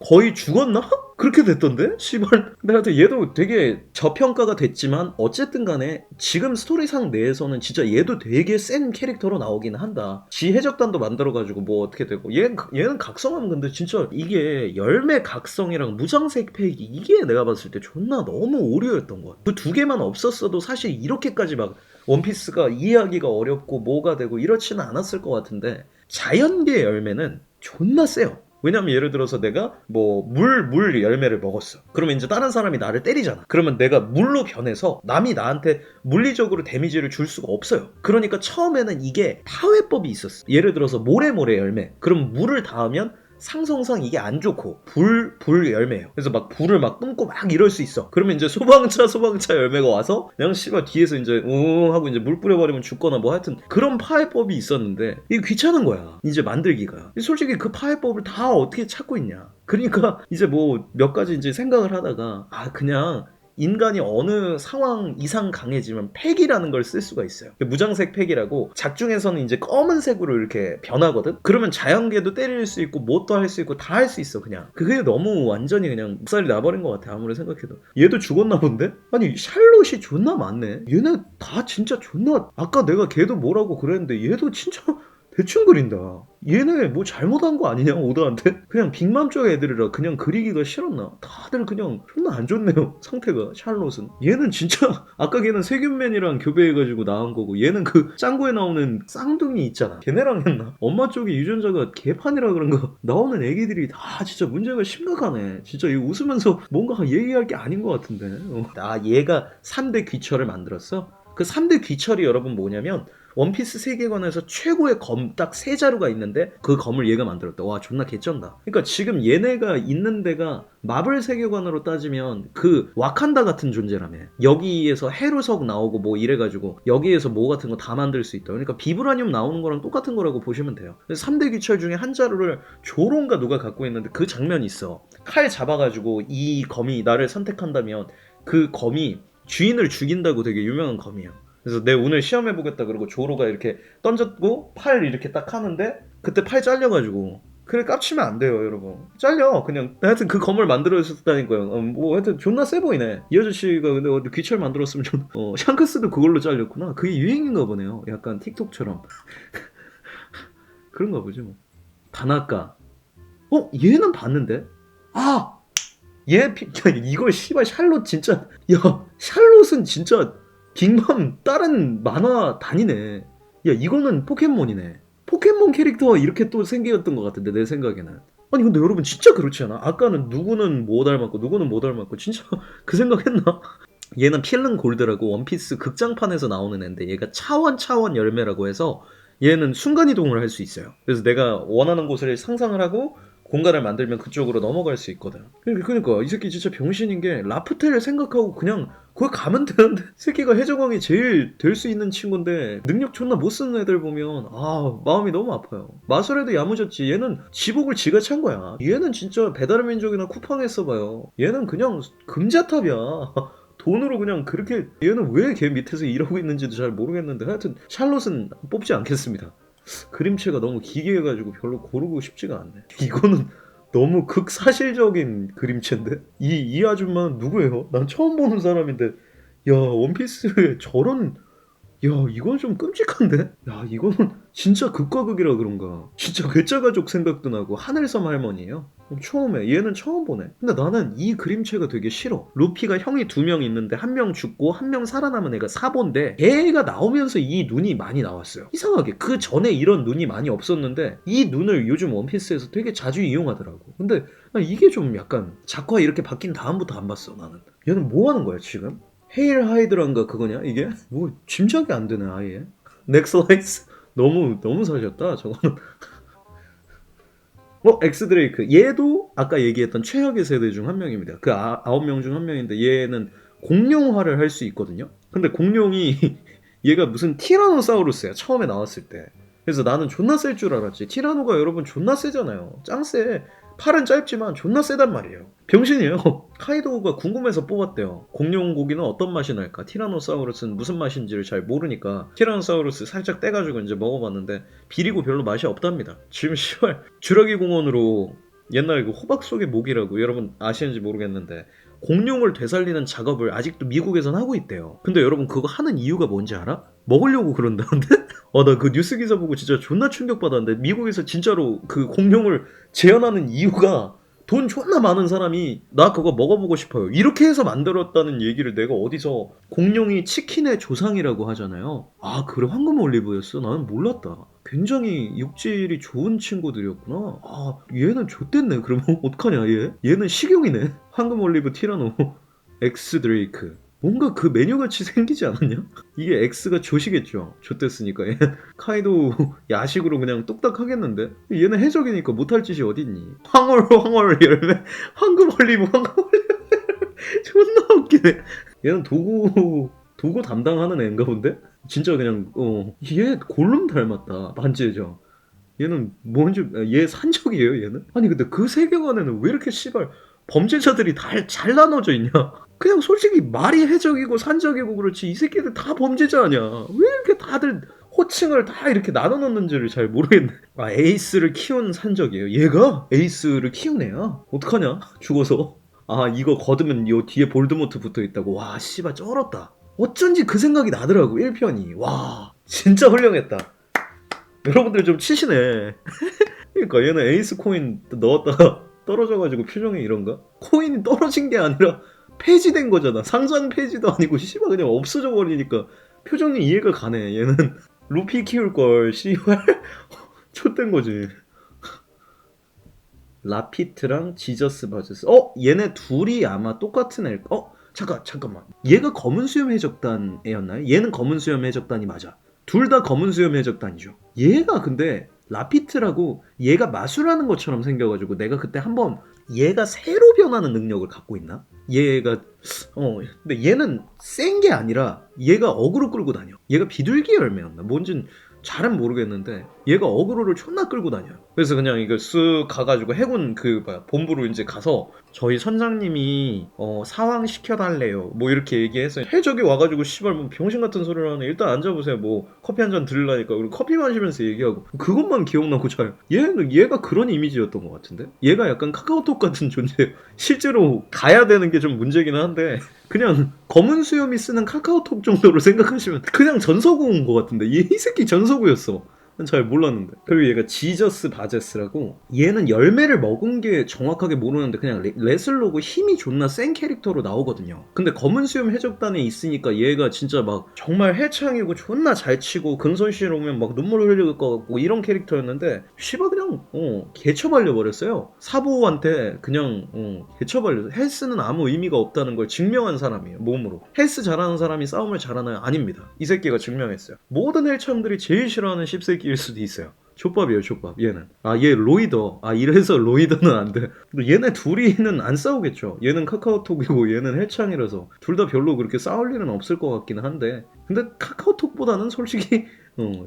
거의 죽었나? 그렇게 됐던데? 씨발. 근데 하여튼 얘도 되게 저평가가 됐지만 어쨌든 간에 지금 스토리상 내에서는 진짜 얘도 되게 센 캐릭터로 나오긴 한다. 지 해적단도 만들어가지고 뭐 어떻게 되고 얘는 각성하면 근데 진짜 이게 열매 각성이랑 무장색 팩이 이게 내가 봤을 때 존나 너무 오류였던 것 같아. 그 두 개만 없었어도 사실 이렇게까지 막 원피스가 이해하기가 어렵고 뭐가 되고 이렇지는 않았을 것 같은데 자연계 열매는 존나 세요. 왜냐면 예를 들어서 내가 뭐 물 열매를 먹었어. 그러면 이제 다른 사람이 나를 때리잖아. 그러면 내가 물로 변해서 남이 나한테 물리적으로 데미지를 줄 수가 없어요. 그러니까 처음에는 이게 파회법이 있었어. 예를 들어서 모래 열매. 그럼 물을 닿으면 상성상 이게 안 좋고 불 열매예요. 그래서 막 불을 막 뿜고 막 이럴 수 있어. 그러면 이제 소방차 열매가 와서 그냥 씨발 뒤에서 이제 하고 이제 물 뿌려버리면 죽거나 뭐 하여튼 그런 파해법이 있었는데 이게 귀찮은 거야. 이제 만들기가. 솔직히 그 파해법을 다 어떻게 찾고 있냐. 그러니까 이제 뭐 몇 가지 이제 생각을 하다가 그냥 인간이 어느 상황 이상 강해지면 팩이라는 걸 쓸 수가 있어요. 무장색 팩이라고 작중에서는 이제 검은색으로 이렇게 변하거든? 그러면 자연계도 때릴 수 있고 뭣도 할 수 있고 다 할 수 있어 그냥. 그게 너무 완전히 그냥 묵살이 나버린 것 같아 아무리 생각해도. 얘도 죽었나 본데? 아니 샬롯이 존나 많네. 얘네 다 진짜 존나 아까 내가 걔도 뭐라고 그랬는데 얘도 진짜 대충 그린다. 얘네 뭐 잘못한 거 아니냐 오더한테? 그냥 빅맘 쪽 애들이라 그냥 그리기가 싫었나? 다들 그냥 존나 안 좋네요 상태가. 샬롯은 얘는 진짜 아까 걔는 세균맨이랑 교배해가지고 나온 거고 얘는 그 짱구에 나오는 쌍둥이 있잖아. 걔네랑 했나? 엄마 쪽에 유전자가 개판이라 그런가 나오는 애기들이 다 진짜 문제가 심각하네. 진짜 이거 웃으면서 뭔가 얘기할 게 아닌 것 같은데. 얘가 3대 귀철을 만들었어? 그 3대 귀철이 여러분 뭐냐면 원피스 세계관에서 최고의 검 딱 세 자루가 있는데 그 검을 얘가 만들었다. 와 존나 개쩐다. 그러니까 지금 얘네가 있는 데가 마블 세계관으로 따지면 그 와칸다 같은 존재라며. 여기에서 헤루석 나오고 뭐 이래가지고 여기에서 뭐 같은 거 다 만들 수 있다. 그러니까 비브라늄 나오는 거랑 똑같은 거라고 보시면 돼요. 3대 귀철 중에 한 자루를 조롱가 누가 갖고 있는데 그 장면이 있어. 칼 잡아가지고 이 검이 나를 선택한다면 그 검이 주인을 죽인다고 되게 유명한 검이에요. 그래서 내 오늘 시험해보겠다 그러고 조로가 이렇게 던졌고 팔 이렇게 딱 하는데 그때 팔 잘려가지고. 그래 깝치면 안 돼요 여러분. 잘려 그냥. 하여튼 그 검을 만들어줬다니까요. 뭐 하여튼 존나 세 보이네 이 아저씨가. 근데 어디 귀철 만들었으면 샹크스도 그걸로 잘렸구나. 그게 유행인가 보네요. 약간 틱톡처럼. 그런가 보죠 뭐. 다나카. 얘는 봤는데? 얘 이거 씨발 샬롯 진짜. 야 샬롯은 진짜 빅맘 다른 만화 다니네. 야 이거는 포켓몬이네. 포켓몬 캐릭터가 이렇게 또 생겼던 것 같은데 내 생각에는. 아니 근데 여러분 진짜 그렇지 않아? 아까는 누구는 뭐 닮았고 누구는 뭐 닮았고 진짜 그 생각했나? 얘는 필름 골드라고 원피스 극장판에서 나오는 애인데 얘가 차원 열매라고 해서 얘는 순간이동을 할 수 있어요. 그래서 내가 원하는 곳을 상상을 하고 공간을 만들면 그쪽으로 넘어갈 수 있거든. 그러니까 이 새끼 진짜 병신인 게 라프텔을 생각하고 그냥 거기 가면 되는데 새끼가 해적왕이 제일 될 수 있는 친구인데 능력 존나 못 쓰는 애들 보면 마음이 너무 아파요. 마술에도 야무졌지. 얘는 지복을 지가 찬 거야. 얘는 진짜 배달의 민족이나 쿠팡에 써봐요. 얘는 그냥 금자탑이야. 돈으로 그냥 그렇게. 얘는 왜 걔 밑에서 일하고 있는지도 잘 모르겠는데 하여튼 샬롯은 뽑지 않겠습니다. 그림체가 너무 기괴해가지고 별로 고르고 싶지가 않네. 이거는 너무 극사실적인 그림체인데? 이 아줌마는 누구예요? 난 처음 보는 사람인데. 야 원피스에 저런. 야 이건 좀 끔찍한데? 야 이거는 진짜 극과 극이라 그런가. 진짜 괴짜가족 생각도 나고 하늘섬 할머니예요. 얘는 처음 보네. 근데 나는 이 그림체가 되게 싫어. 루피가 형이 2명 있는데 1명 죽고 1명 살아남은 애가 사본데 얘가 나오면서 이 눈이 많이 나왔어요. 이상하게 그 전에 이런 눈이 많이 없었는데 이 눈을 요즘 원피스에서 되게 자주 이용하더라고. 근데 이게 좀 약간 작화 이렇게 바뀐 다음부터 안 봤어 나는. 얘는 뭐 하는 거야 지금? 헤일 하이드란가 그거냐 이게? 뭐 짐작이 안 되네 아예. 넥슬라이스? 너무 사셨다 저거는. 엑스 드레이크. 얘도 아까 얘기했던 최악의 세대 중 한 명입니다. 그 9명 중 한 명인데 얘는 공룡화를 할 수 있거든요. 근데 공룡이 얘가 무슨 티라노사우루스야 처음에 나왔을 때. 그래서 나는 존나 셀 줄 알았지. 티라노가 여러분 존나 세잖아요. 짱 세. 팔은 짧지만 존나 세단 말이에요. 병신이에요. 카이도우가 궁금해서 뽑았대요. 공룡 고기는 어떤 맛이 날까? 티라노사우루스는 무슨 맛인지를 잘 모르니까 티라노사우루스 살짝 떼가지고 이제 먹어봤는데 비리고 별로 맛이 없답니다. 지금 시발 주라기 공원으로 옛날에 그 호박 속의 모기라고 여러분 아시는지 모르겠는데 공룡을 되살리는 작업을 아직도 미국에선 하고 있대요. 근데 여러분 그거 하는 이유가 뭔지 알아? 먹으려고 그런다는데? 나 그 뉴스 기사 보고 진짜 존나 충격받았는데 미국에서 진짜로 그 공룡을 재현하는 이유가 돈 존나 많은 사람이 나 그거 먹어보고 싶어요. 이렇게 해서 만들었다는 얘기를 내가 어디서 공룡이 치킨의 조상이라고 하잖아요. 아 그래 황금 올리브였어? 나는 몰랐다. 굉장히 육질이 좋은 친구들이었구나. 아 얘는 좆됐네. 그러면 어떡하냐 얘? 얘는 식용이네. 황금 올리브 티라노 엑스 드레이크. 뭔가 그 메뉴같이 생기지 않았냐? 이게 X가 조시겠죠. 좆됐으니까. 얘 카이도 야식으로 그냥 뚝딱 하겠는데? 얘는 해적이니까 못할 짓이 어딨니? 황홀 열매 황금 올리브 존나 웃기네. 얘는 도구 담당하는 애인가 본데? 진짜 그냥 얘 골룸 닮았다. 반지의죠. 얘는 뭔지 얘 산적이에요 얘는? 아니 근데 그 세계관에는 왜 이렇게 씨발 범죄자들이 다 잘 나눠져 있냐? 그냥 솔직히 말이 해적이고 산적이고 그렇지 이 새끼들 다 범죄자 아니야. 왜 이렇게 다들 호칭을 다 이렇게 나눠놓는지를 잘 모르겠네. 아 에이스를 키운 산적이에요. 얘가 에이스를 키운 애야. 어떡하냐? 죽어서. 아 이거 거두면 요 뒤에 볼드모트 붙어있다고. 와 씨발 쩔었다. 어쩐지 그 생각이 나더라고 1편이. 와 진짜 훌륭했다. 여러분들 좀 치시네. 그러니까 얘는 에이스 코인 넣었다가 떨어져가지고 표정이 이런가? 코인이 떨어진 게 아니라 폐지된 거잖아. 상장 폐지도 아니고 씨발 그냥 없어져 버리니까 표정이 이해가 가네. 얘는 루피 키울 걸 씨발 좆된 거지. 라피트랑 지저스 바저스. 얘네 둘이 아마 똑같은 애. 잠깐만. 얘가 검은 수염 해적단 애였나요? 얘는 검은 수염 해적단이 맞아. 둘 다 검은 수염 해적단이죠. 얘가 근데 라피트라고 얘가 마술하는 것처럼 생겨가지고 내가 그때 한번 얘가 새로 변하는 능력을 갖고 있나? 얘가 근데 얘는 센 게 아니라 얘가 어그로 끌고 다녀. 얘가 비둘기 열매였나? 뭔진 잘은 모르겠는데 얘가 어그로를 존나 끌고 다녀요. 그래서 그냥 이거 쓱 가가지고 해군 본부로 이제 가서 저희 선장님이 사왕 시켜달래요 뭐 이렇게 얘기해서 해적이 와가지고 씨발 뭐 병신 같은 소리를 하네. 일단 앉아보세요. 뭐 커피 한 잔 드리려니까 그리고 커피 마시면서 얘기하고 그것만 기억나고 잘. 얘가 그런 이미지였던 것 같은데. 얘가 약간 카카오톡 같은 존재. 실제로 가야 되는 게 좀 문제긴 한데 그냥 검은 수염이 쓰는 카카오톡 정도로 생각하시면 그냥 전서구인 것 같은데 이 새끼 전서구였어. 잘 몰랐는데. 그리고 얘가 지저스 바제스라고 얘는 열매를 먹은 게 정확하게 모르는데 그냥 레슬러고 힘이 존나 센 캐릭터로 나오거든요. 근데 검은 수염 해적단에 있으니까 얘가 진짜 막 정말 해창이고 존나 잘 치고 금손실 오면 막 눈물 흘릴 것 같고 이런 캐릭터였는데 씨발 그냥 개처발려 버렸어요. 사보한테 그냥 개처발려. 헬스는 아무 의미가 없다는 걸 증명한 사람이에요. 몸으로. 헬스 잘하는 사람이 싸움을 잘하나요? 아닙니다. 이 새끼가 증명했어요. 모든 헬창들이 제일 싫어하는 씹새끼일 수도 있어요. 족밥이에요 족밥. 얘는 얘 로이더. 이래서 로이더는 안 돼. 근데 얘네 둘이는 안 싸우겠죠. 얘는 카카오톡이고 얘는 헬창이라서 둘 다 별로 그렇게 싸울 일은 없을 것 같기는 한데 근데 카카오톡보다는 솔직히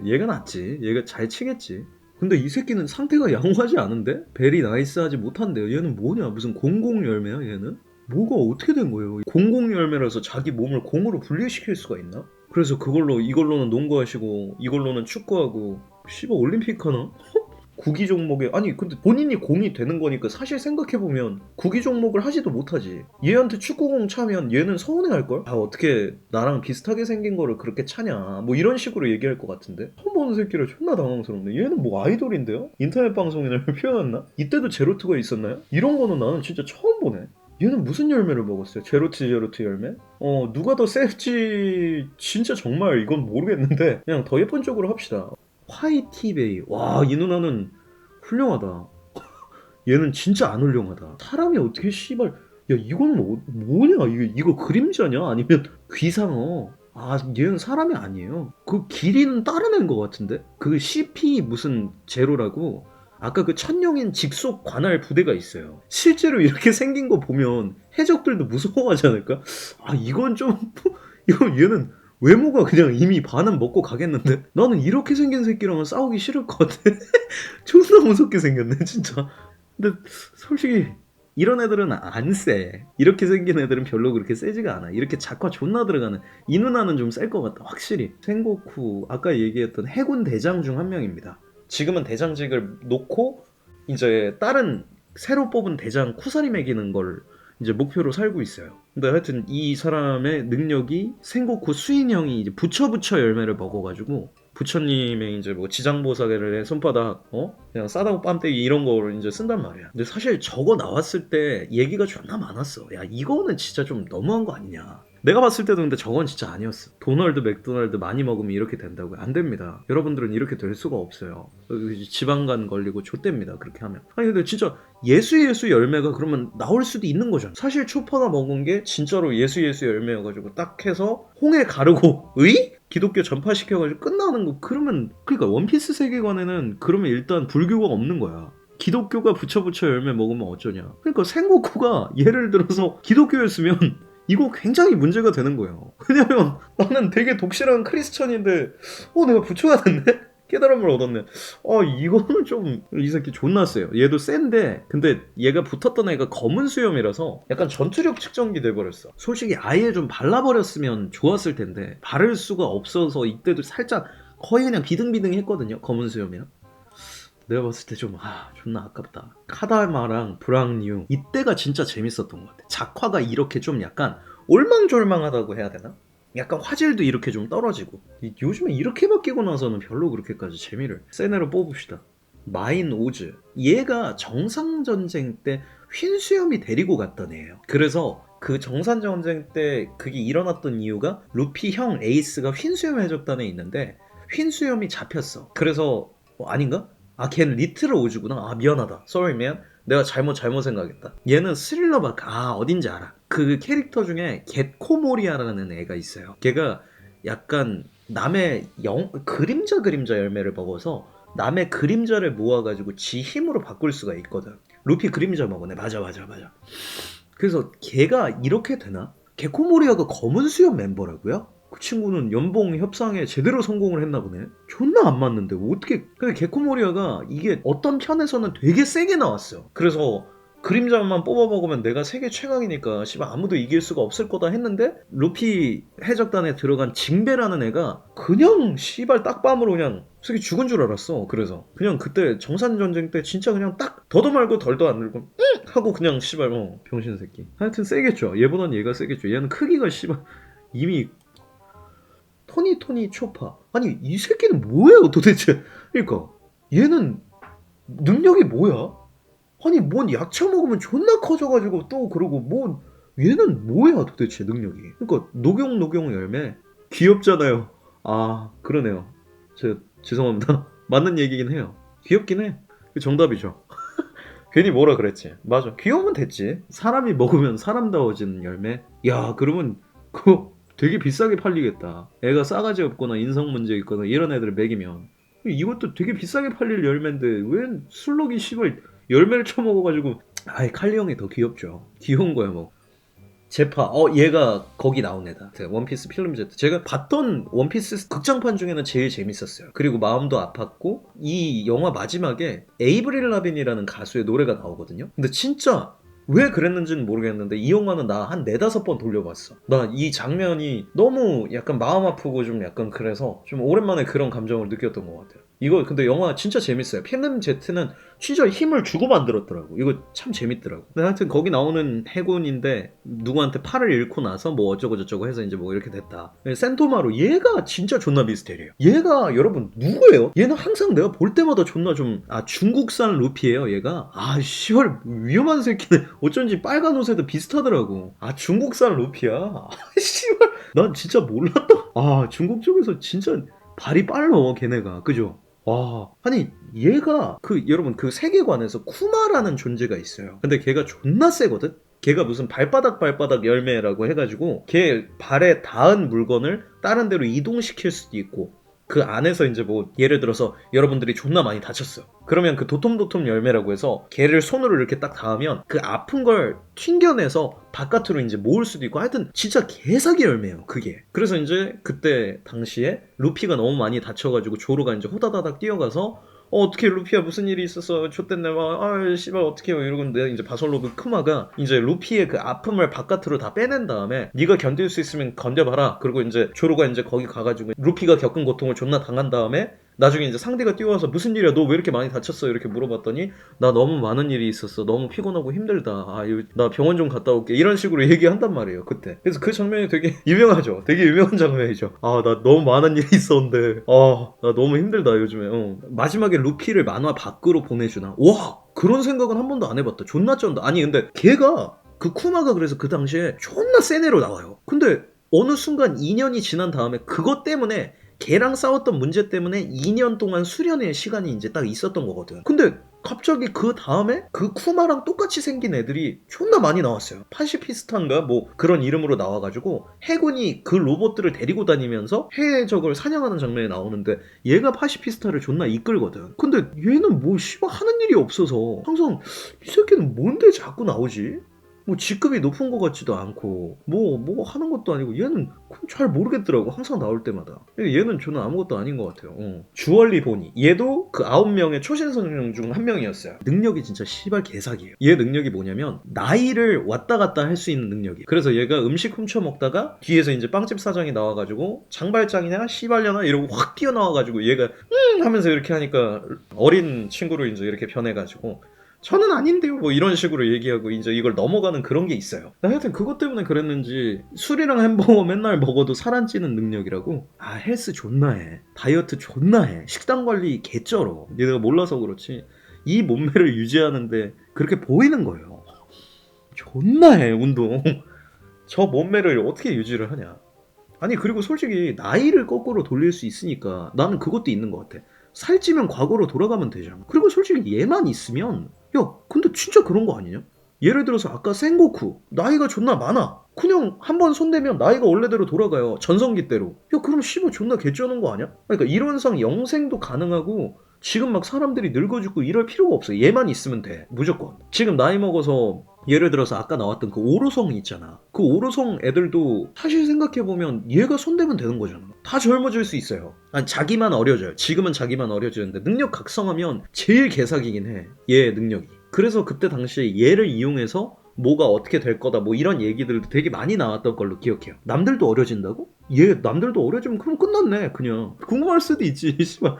얘가 낫지. 얘가 잘 치겠지. 근데 이 새끼는 상태가 양호하지 않은데? 베리 나이스하지 못한데요. 얘는 뭐냐 무슨 공공 열매야 얘는? 뭐가 어떻게 된 거예요? 공공 열매라서 자기 몸을 공으로 분리시킬 수가 있나? 그래서 이걸로는 농구하시고 이걸로는 축구하고 씨발 올림픽 하나? 구기 종목에 아니 근데 본인이 공이 되는 거니까 사실 생각해보면 구기 종목을 하지도 못하지. 얘한테 축구공 차면 얘는 서운해할걸? 어떻게 나랑 비슷하게 생긴 거를 그렇게 차냐 뭐 이런 식으로 얘기할 것 같은데 처음 보는 새끼를 존나 당황스럽네. 얘는 뭐 아이돌인데요? 인터넷 방송이나 표현했나? 이때도 제로투가 있었나요? 이런 거는 나는 진짜 처음 보네. 얘는 무슨 열매를 먹었어요? 제로트 열매? 누가 더 셀지 진짜 정말 이건 모르겠는데 그냥 더 예쁜 쪽으로 합시다. 화이티베이. 와, 이 누나는 훌륭하다. 얘는 진짜 안 훌륭하다. 사람이 어떻게 씨발 야 이건 뭐냐? 이거 그림자냐? 아니면 귀상어? 아, 얘는 사람이 아니에요. 그 길이는 다른 애인 것 같은데? 그 CP 무슨 제로라고 아까 그 천룡인 직속 관할 부대가 있어요. 실제로 이렇게 생긴 거 보면 해적들도 무서워하지 않을까? 아, 이건 좀 이건 얘는 외모가 그냥 이미 반은 먹고 가겠는데? 나는 이렇게 생긴 새끼랑은 싸우기 싫을 것 같아. 존나 무섭게 생겼네 진짜. 근데 솔직히 이런 애들은 안 세. 이렇게 생긴 애들은 별로 그렇게 세지가 않아. 이렇게 작화 존나 들어가는 이 누나는 좀 셀 것 같다 확실히. 생고쿠 아까 얘기했던 해군 대장 중 한 명입니다. 지금은 대장직을 놓고 이제 다른 새로 뽑은 대장 쿠사리 매기는 걸 이제 목표로 살고 있어요. 근데 하여튼 이 사람의 능력이 생고쿠 수인형이 이제 부처 열매를 먹어가지고 부처님의 이제 뭐 지장보살의 손바닥 그냥 싸다고 빰떼기 이런 거를 이제 쓴단 말이야. 근데 사실 저거 나왔을 때 얘기가 존나 많았어. 야 이거는 진짜 좀 너무한 거 아니냐. 내가 봤을 때도 근데 저건 진짜 아니었어. 도널드 맥도날드 많이 먹으면 이렇게 된다고요? 안 됩니다. 여러분들은 이렇게 될 수가 없어요. 지방간 걸리고 좆됩니다. 그렇게 하면. 아니 근데 진짜 예수 열매가 그러면 나올 수도 있는 거잖아. 사실 초파가 먹은 게 진짜로 예수 열매여가지고 딱 해서 홍해 가르고 의? 기독교 전파시켜가지고 끝나는 거. 그러면 그러니까 원피스 세계관에는 그러면 일단 불교가 없는 거야. 기독교가 부처 열매 먹으면 어쩌냐. 그러니까 생고쿠가 예를 들어서 기독교였으면 이거 굉장히 문제가 되는 거예요. 왜냐면 나는 되게 독실한 크리스천인데 내가 부처가 됐네? 깨달음을 얻었네. 이거는 좀 이 새끼 존나 세요. 얘도 센데 근데 얘가 붙었던 애가 검은 수염이라서 약간 전투력 측정기 돼버렸어. 솔직히 아예 좀 발라버렸으면 좋았을 텐데 바를 수가 없어서 이때도 살짝 거의 그냥 비등비등 했거든요. 검은 수염이랑. 내가 봤을 때 좀 존나 아깝다. 카다마랑 브랑뉴 이때가 진짜 재밌었던 것 같아. 작화가 이렇게 좀 약간 올망졸망하다고 해야 되나? 약간 화질도 이렇게 좀 떨어지고. 요즘에 이렇게 바뀌고 나서는 별로 그렇게까지 재미를. 세네로 뽑읍시다. 마인 오즈. 얘가 정상전쟁 때 흰수염이 데리고 갔던 애예요. 그래서 그 정상전쟁 때 그게 일어났던 이유가 루피 형 에이스가 흰수염 해적단에 있는데 흰수염이 잡혔어. 그래서 아닌가? 걔는 리틀 오즈구나. 미안하다. Sorry man. 내가 잘못 생각했다. 얘는 스릴러 마크. 어딘지 알아. 그 캐릭터 중에 겟코모리아라는 애가 있어요. 걔가 약간 남의 그림자 열매를 먹어서 남의 그림자를 모아가지고 지 힘으로 바꿀 수가 있거든. 루피 그림자 먹었네. 맞아. 그래서 걔가 이렇게 되나? 겟코모리아가 검은 수염 멤버라고요? 그 친구는 연봉 협상에 제대로 성공을 했나 보네. 존나 안 맞는데 어떻게. 근데 개코모리아가 이게 어떤 편에서는 되게 세게 나왔어. 그래서 그림자만 뽑아 먹으면 내가 세계 최강이니까 씨발 아무도 이길 수가 없을 거다 했는데 루피 해적단에 들어간 징베라는 애가 그냥 씨발 딱밤으로 그냥 새끼 죽은 줄 알았어. 그래서 그냥 그때 정산전쟁 때 진짜 그냥 딱 더도 말고 덜도 안 들고 하고 그냥 씨발 병신 새끼. 하여튼 세겠죠. 얘보단 얘가 세겠죠. 얘는 크기가 씨발 이미 토니 초파. 아니 이 새끼는 뭐예요 도대체. 그러니까 얘는 능력이 뭐야? 아니 뭔 약 처먹으면 존나 커져가지고 또 그러고 뭔 얘는 뭐야 도대체 능력이. 그러니까 녹용 열매 귀엽잖아요. 그러네요. 죄송합니다. 맞는 얘기긴 해요. 귀엽긴 해. 그 정답이죠. 괜히 뭐라 그랬지. 맞아. 귀여우면 됐지. 사람이 먹으면 사람다워지는 열매. 야 그러면 그거 되게 비싸게 팔리겠다. 애가 싸가지 없거나 인성 문제 있거나 이런 애들을 먹이면 이것도 되게 비싸게 팔릴 열매인데 왜 술록이 씨발 열매를 처먹어가지고. 칼리 형이 더 귀엽죠. 귀여운 거야 뭐. 제파. 얘가 거기 나온 애다. 원피스 필름 제트. 제가 봤던 원피스 극장판 중에는 제일 재밌었어요. 그리고 마음도 아팠고 이 영화 마지막에 에이브릴 라빈이라는 가수의 노래가 나오거든요. 근데 진짜 왜 그랬는지는 모르겠는데 이 영화는 나 한 4-5번 돌려봤어. 나 이 장면이 너무 약간 마음 아프고 좀 약간 그래서 좀 오랜만에 그런 감정을 느꼈던 것 같아요. 이거 근데 영화 진짜 재밌어요. 필름 제트는 진짜 힘을 주고 만들었더라고. 이거 참 재밌더라고. 근데 하여튼 거기 나오는 해군인데 누구한테 팔을 잃고 나서 뭐 어쩌고 저쩌고 해서 이제 뭐 이렇게 됐다. 센토마루 얘가 진짜 존나 미스테리예요. 얘가 여러분 누구예요? 얘는 항상 내가 볼 때마다 존나 좀 중국산 루피예요 얘가. 씨발 위험한 새끼네. 어쩐지 빨간 옷에도 비슷하더라고. 중국산 루피야. 씨발 난 진짜 몰랐다. 중국 쪽에서 진짜 발이 빨라 걔네가. 그죠? 아니 얘가 여러분 그 세계관에서 쿠마라는 존재가 있어요. 근데 걔가 존나 세거든? 걔가 무슨 발바닥 열매라고 해가지고 걔 발에 닿은 물건을 다른 데로 이동시킬 수도 있고 그 안에서 이제 뭐 예를 들어서 여러분들이 존나 많이 다쳤어요. 그러면 그 도톰도톰 열매라고 해서 걔를 손으로 이렇게 딱 닿으면 그 아픈 걸 튕겨내서 바깥으로 이제 모을 수도 있고 하여튼 진짜 개사기 열매예요 그게. 그래서 이제 그때 당시에 루피가 너무 많이 다쳐가지고 조로가 이제 호다다닥 뛰어가서 어떻게 루피야 무슨 일이 있었어 좆됐네 막 씨발 어떡해요 이러고 내가 이제 바솔로브 크마가 이제 루피의 그 아픔을 바깥으로 다 빼낸 다음에 네가 견딜 수 있으면 견뎌봐라. 그리고 이제 조로가 이제 거기 가가지고 루피가 겪은 고통을 존나 당한 다음에 나중에 이제 상대가 뛰어와서 무슨 일이야 너 왜 이렇게 많이 다쳤어 이렇게 물어봤더니 나 너무 많은 일이 있었어 너무 피곤하고 힘들다 나 병원 좀 갔다 올게 이런 식으로 얘기한단 말이에요 그때. 그래서 그 장면이 되게 유명하죠. 되게 유명한 장면이죠. 나 너무 많은 일이 있었는데 나 너무 힘들다 요즘에. 마지막에 루피를 만화 밖으로 보내주나 와 그런 생각은 한 번도 안 해봤다. 존나 쩐다. 아니 근데 걔가 그 쿠마가 그래서 그 당시에 존나 센 애로 나와요. 근데 어느 순간 2년이 지난 다음에 그것 때문에 걔랑 싸웠던 문제 때문에 2년 동안 수련의 시간이 이제 딱 있었던 거거든. 근데 갑자기 그 다음에 그 쿠마랑 똑같이 생긴 애들이 존나 많이 나왔어요. 파시피스탄가 뭐 그런 이름으로 나와가지고 해군이 그 로봇들을 데리고 다니면서 해적을 사냥하는 장면이 나오는데 얘가 파시피스타를 존나 이끌거든. 근데 얘는 뭐 씨발 하는 일이 없어서 항상 이 새끼는 뭔데 자꾸 나오지? 뭐 직급이 높은 것 같지도 않고 뭐 하는 것도 아니고 얘는 잘 모르겠더라고 항상 나올 때마다. 얘는 저는 아무것도 아닌 것 같아요. 주얼리 보니 얘도 그 9명의 초신성령 중 한 명이었어요. 능력이 진짜 씨발 개사기예요. 얘 능력이 뭐냐면 나이를 왔다 갔다 할 수 있는 능력이에요. 그래서 얘가 음식 훔쳐 먹다가 뒤에서 이제 빵집 사장이 나와가지고 장발장이냐 씨발려나 이러고 확 뛰어나와가지고 얘가 하면서 이렇게 하니까 어린 친구로 이제 이렇게 변해가지고 저는 아닌데요 뭐 이런 식으로 얘기하고 이제 이걸 넘어가는 그런 게 있어요. 나 하여튼 그것 때문에 그랬는지 술이랑 햄버거 맨날 먹어도 살 안 찌는 능력이라고. 헬스 존나 해. 다이어트 존나 해. 식단 관리 개쩔어. 얘가 몰라서 그렇지 이 몸매를 유지하는데 그렇게 보이는 거예요. 존나 해 운동. 저 몸매를 어떻게 유지를 하냐. 아니 그리고 솔직히 나이를 거꾸로 돌릴 수 있으니까 나는 그것도 있는 것 같아. 살찌면 과거로 돌아가면 되잖아. 그리고 솔직히 얘만 있으면 야 근데 진짜 그런 거 아니냐? 예를 들어서 아까 생고쿠 나이가 존나 많아. 그냥 한 번 손대면 나이가 원래대로 돌아가요. 전성기 때로. 야 그럼 씨발 존나 개쩌는 거 아니야? 그러니까 이론상 영생도 가능하고 지금 막 사람들이 늙어 죽고 이럴 필요가 없어. 얘만 있으면 돼. 무조건. 지금 나이 먹어서 예를 들어서 아까 나왔던 그 오로성 있잖아. 그 오로성 애들도 사실 생각해보면 얘가 손대면 되는 거잖아. 다 젊어질 수 있어요. 아니 자기만 어려져요. 지금은 자기만 어려지는데 능력 각성하면 제일 개사기긴 해. 얘 능력이. 그래서 그때 당시에 얘를 이용해서 뭐가 어떻게 될 거다 뭐 이런 얘기들도 되게 많이 나왔던 걸로 기억해요. 남들도 어려진다고? 얘 남들도 어려지면 그럼 끝났네 그냥. 궁금할 수도 있지. 씨발.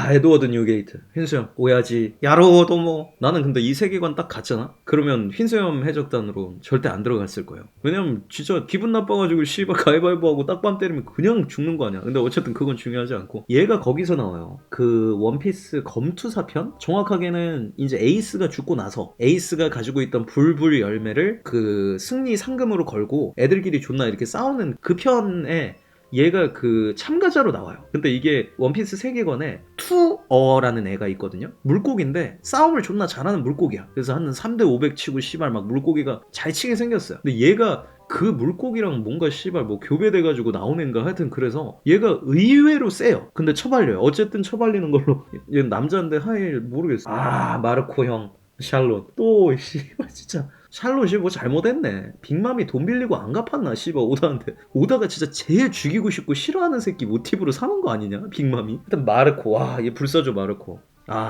에드워드 뉴게이트 흰수염 오야지 야로도모. 나는 근데 이 세계관 딱 갔잖아. 그러면 흰수염 해적단으로 절대 안 들어갔을 거예요. 왜냐면 진짜 기분 나빠가지고 씨발 가위바위보하고 딱밤 때리면 그냥 죽는 거 아니야. 근데 어쨌든 그건 중요하지 않고 얘가 거기서 나와요. 그 원피스 검투사편? 정확하게는 이제 에이스가 죽고 나서 에이스가 가지고 있던 불불 열매를 그 승리 상금으로 걸고 애들끼리 존나 이렇게 싸우는 그 편에 얘가 그 참가자로 나와요. 근데 이게 원피스 세계관에 투어라는 애가 있거든요. 물고기인데 싸움을 존나 잘하는 물고기야. 그래서 한 3대 500 치고 씨발 막 물고기가 잘 치게 생겼어요. 근데 얘가 그 물고기랑 뭔가 씨발 뭐 교배돼가지고 나온 애인가 하여튼 그래서 얘가 의외로 세요. 근데 처발려요. 어쨌든 처발리는 걸로. 얘는 남자인데 하일 모르겠어. 마르코 형 샬롯 또 씨발 진짜 샬롯이 뭐 잘못했네. 빅맘이 돈 빌리고 안 갚았나 씨발 오다한테. 오다가 진짜 제일 죽이고 싶고 싫어하는 새끼 모티브로 사는 거 아니냐 빅맘이. 일단 마르코 얘 불사조 마르코.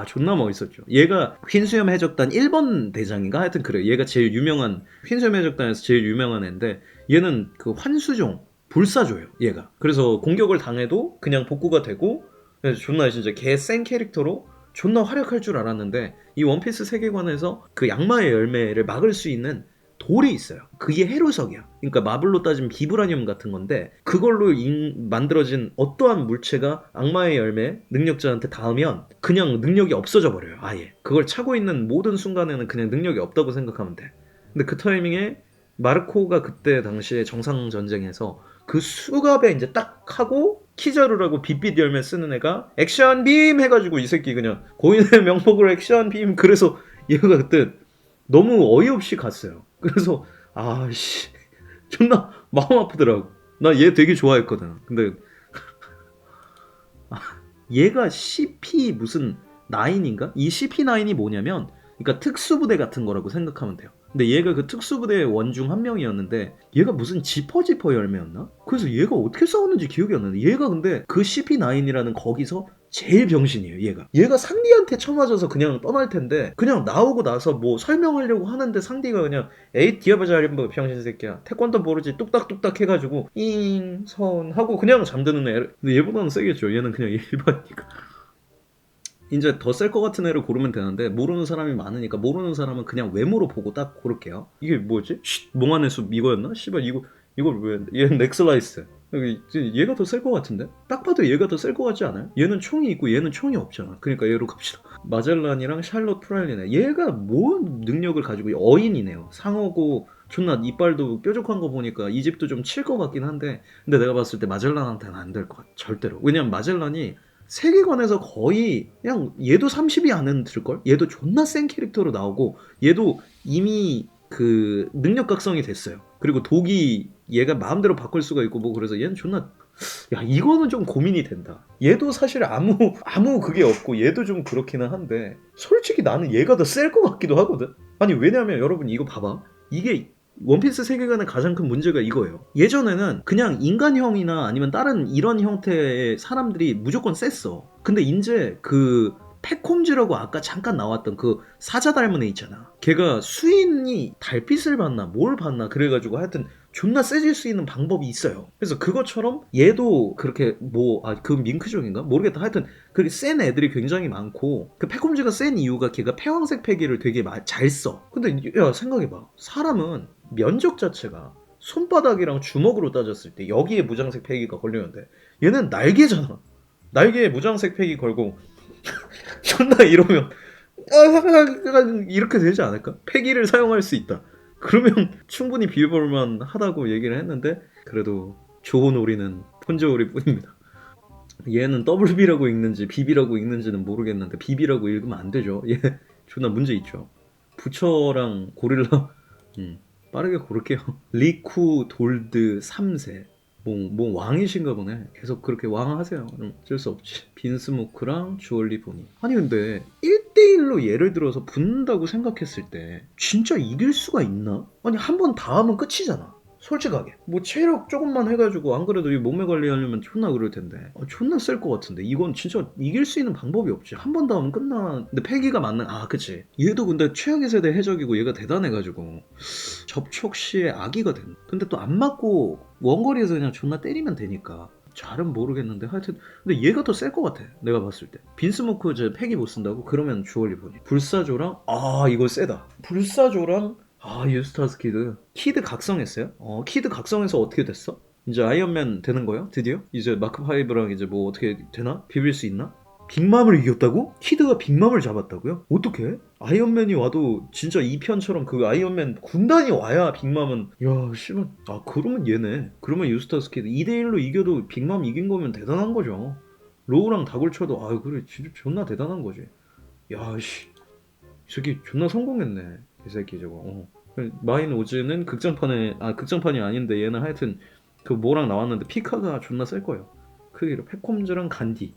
존나 멋있었죠. 얘가 흰수염 해적단 1번 대장인가? 하여튼 그래. 얘가 제일 유명한 흰수염 해적단에서 제일 유명한 애인데 얘는 그 환수종 불사조예요 얘가. 그래서 공격을 당해도 그냥 복구가 되고 존나 진짜 개 센 캐릭터로 존나 활약할 줄 알았는데 이 원피스 세계관에서 그 양마의 열매를 막을 수 있는 돌이 있어요. 그게 헤루석이야. 그러니까 마블로 따지면 비브라늄 같은 건데 그걸로 만들어진 어떠한 물체가 악마의 열매 능력자한테 닿으면 그냥 능력이 없어져 버려요. 아예. 그걸 차고 있는 모든 순간에는 그냥 능력이 없다고 생각하면 돼. 근데 그 타이밍에 마르코가 그때 당시에 정상전쟁에서 그 수갑에 이제 딱 하고 키자루라고 빛빛 열매 쓰는 애가 액션 빔 해가지고 이 새끼 그냥 고인의 명복으로 액션 빔. 그래서 얘가 그때 너무 어이없이 갔어요. 그래서 아씨 존나 마음 아프더라고. 나 얘 되게 좋아했거든. 근데 얘가 CP 무슨 9인가? 이 CP9이 뭐냐면 그러니까 특수부대 같은 거라고 생각하면 돼요. 근데 얘가 그 특수부대의 원중 한 명이었는데 얘가 무슨 지퍼 열매였나? 그래서 얘가 어떻게 싸웠는지 기억이 안 나는데 얘가 근데 그 CP9이라는 거기서 제일 병신이에요. 얘가 상디한테 쳐맞아서 그냥 떠날 텐데 그냥 나오고 나서 뭐 설명하려고 하는데 상디가 그냥 에이 디아바자림보 병신 새끼야 태권도 모르지 뚝딱뚝딱 해가지고 잉선 하고 그냥 잠드는 애. 근데 얘보다는 세겠죠. 얘는 그냥 일반이니까. 이제 더 셀 것 같은 애를 고르면 되는데 모르는 사람이 많으니까 모르는 사람은 그냥 외모로 보고 딱 고를게요. 이게 뭐지? 몽환의 숲 이거였나? 씨발 이걸 왜? 얘는 넥슬라이스. 얘가 더 셀 것 같은데? 딱 봐도 얘가 더 셀 것 같지 않아요? 얘는 총이 있고 얘는 총이 없잖아. 그러니까 얘로 갑시다. 마젤란이랑 샬롯 프랄리네. 얘가 뭔 능력을 가지고 어인이네요. 상어고 존나 이빨도 뾰족한 거 보니까 이 집도 좀 칠 것 같긴 한데 근데 내가 봤을 때 마젤란한테는 안 될 것 같아. 절대로. 왜냐면 마젤란이 세계관에서 거의 그냥 얘도 30이 안 들걸? 얘도 존나 센 캐릭터로 나오고 얘도 이미 그 능력 각성이 됐어요. 그리고 독이 얘가 마음대로 바꿀 수가 있고 뭐 그래서 얘는 존나 야 이거는 좀 고민이 된다. 얘도 사실 아무 그게 없고 얘도 좀 그렇기는 한데 솔직히 나는 얘가 더 셀 것 같기도 하거든. 아니 왜냐면 여러분 이거 봐봐. 이게 원피스 세계관의 가장 큰 문제가 이거예요. 예전에는 그냥 인간형이나 아니면 다른 이런 형태의 사람들이 무조건 셌어. 근데 이제 그 팩홈즈라고 아까 잠깐 나왔던 그 사자 닮은 애 있잖아. 걔가 수인이 달빛을 봤나 뭘 봤나 그래가지고 하여튼 존나 세질 수 있는 방법이 있어요. 그래서 그것처럼 얘도 그렇게 그 밍크족인가? 모르겠다. 하여튼 그렇게 센 애들이 굉장히 많고 그 팩홈즈가 센 이유가 걔가 패왕색 패기를 되게 잘 써. 근데 야 생각해봐. 사람은 면적 자체가 손바닥이랑 주먹으로 따졌을 때 여기에 무장색 패기가 걸리는데 얘는 날개잖아. 날개에 무장색 패기 걸고 존나 이러면 이렇게 되지 않을까? 패기를 사용할 수 있다. 그러면 충분히 비벼볼만 하다고 얘기를 했는데 그래도 좋은 오리는 폰조 오리 뿐입니다. 얘는 WB라고 읽는지 BB라고 읽는지는 모르겠는데 BB라고 읽으면 안 되죠. 얘 존나 문제 있죠. 부처랑 고릴라 빠르게 고를게요. 리쿠 돌드 3세 뭐 왕이신가 보네. 계속 그렇게 왕 하세요. 어쩔 수 없지. 빈스모크랑 주얼리 보니. 아니 근데 1대1로 예를 들어서 붙는다고 생각했을 때 진짜 이길 수가 있나? 아니 한 번 다 하면 끝이잖아. 솔직하게 뭐 체력 조금만 해가지고 안 그래도 이 몸매 관리하려면 존나 그럴 텐데 존나 셀 것 같은데 이건 진짜 이길 수 있는 방법이 없지. 한 번 더 하면 끝나. 근데 패기가 맞는 그치 얘도 근데 최악의 세대 해적이고 얘가 대단해가지고 접촉 시에 아기가 된. 근데 또 안 맞고 원거리에서 그냥 존나 때리면 되니까 잘은 모르겠는데 하여튼 근데 얘가 더 셀 것 같아. 내가 봤을 때 빈스모크 저 패기 못 쓴다고? 그러면 주얼리 보니. 불사조랑 이거 세다. 불사조랑 유스타스 키드 각성했어요? 키드 각성해서 어떻게 됐어? 이제 아이언맨 되는 거야? 드디어? 이제 마크5랑 이제 뭐 어떻게 되나? 비빌 수 있나? 빅맘을 이겼다고? 키드가 빅맘을 잡았다고요? 어떻게? 아이언맨이 와도 진짜 2편처럼 그 아이언맨 군단이 와야 빅맘은 야 씨발 그러면 얘네. 그러면 유스타스 키드 2대1로 이겨도 빅맘 이긴 거면 대단한 거죠. 로우랑 다굴 쳐도 그래 진짜 존나 대단한 거지. 야씨 이 새끼 존나 성공했네. 이 새끼 저거. 마인 오즈는 극장판이 아닌데 얘는 하여튼 그 뭐랑 나왔는데 피카가 존나 셀 거예요. 그 팩홈즈랑 간디.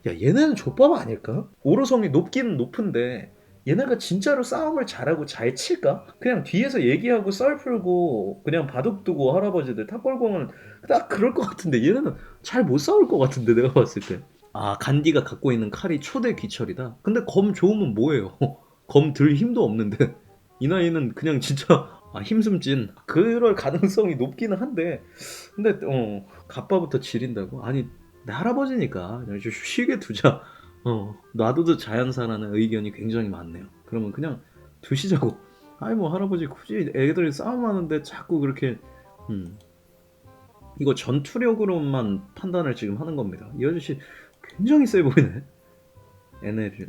야 얘네는 족밥 아닐까? 오로성이 높기는 높은데 얘네가 진짜로 싸움을 잘하고 잘 칠까? 그냥 뒤에서 얘기하고 썰 풀고 그냥 바둑 두고 할아버지들 탑골공은 딱 그럴 것 같은데 얘네는 잘 못 싸울 것 같은데 내가 봤을 때. 간디가 갖고 있는 칼이 초대 귀철이다. 근데 검 좋으면 뭐예요? 검 들 힘도 없는데 이 나이는 그냥 진짜 힘숨찐 그럴 가능성이 높기는 한데 근데 갑바부터 지린다고? 아니 내 할아버지니까 좀 쉬게 두자. 놔둬도 자연사라는 의견이 굉장히 많네요. 그러면 그냥 두시자고. 뭐 할아버지 굳이 애들이 싸움하는데 자꾸 그렇게 이거 전투력으로만 판단을 지금 하는 겁니다. 이 아저씨 굉장히 세 보이네. 에너지.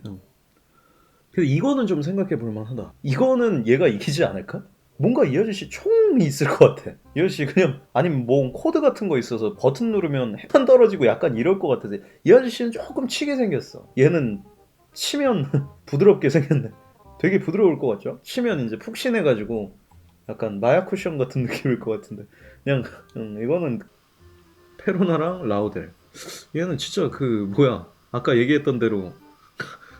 근데 이거는 좀 생각해 볼 만하다. 이거는 얘가 이기지 않을까? 뭔가 이 아저씨 총이 있을 것 같아. 이 아저씨 그냥 아니면 뭐 코드 같은 거 있어서 버튼 누르면 해판 떨어지고 약간 이럴 것 같아서 이 아저씨는 조금 치게 생겼어. 얘는 치면 부드럽게 생겼네. 되게 부드러울 것 같죠? 치면 이제 푹신해가지고 약간 마약 쿠션 같은 느낌일 것 같은데 그냥 이거는 페로나랑 라우델. 얘는 진짜 그 뭐야 아까 얘기했던 대로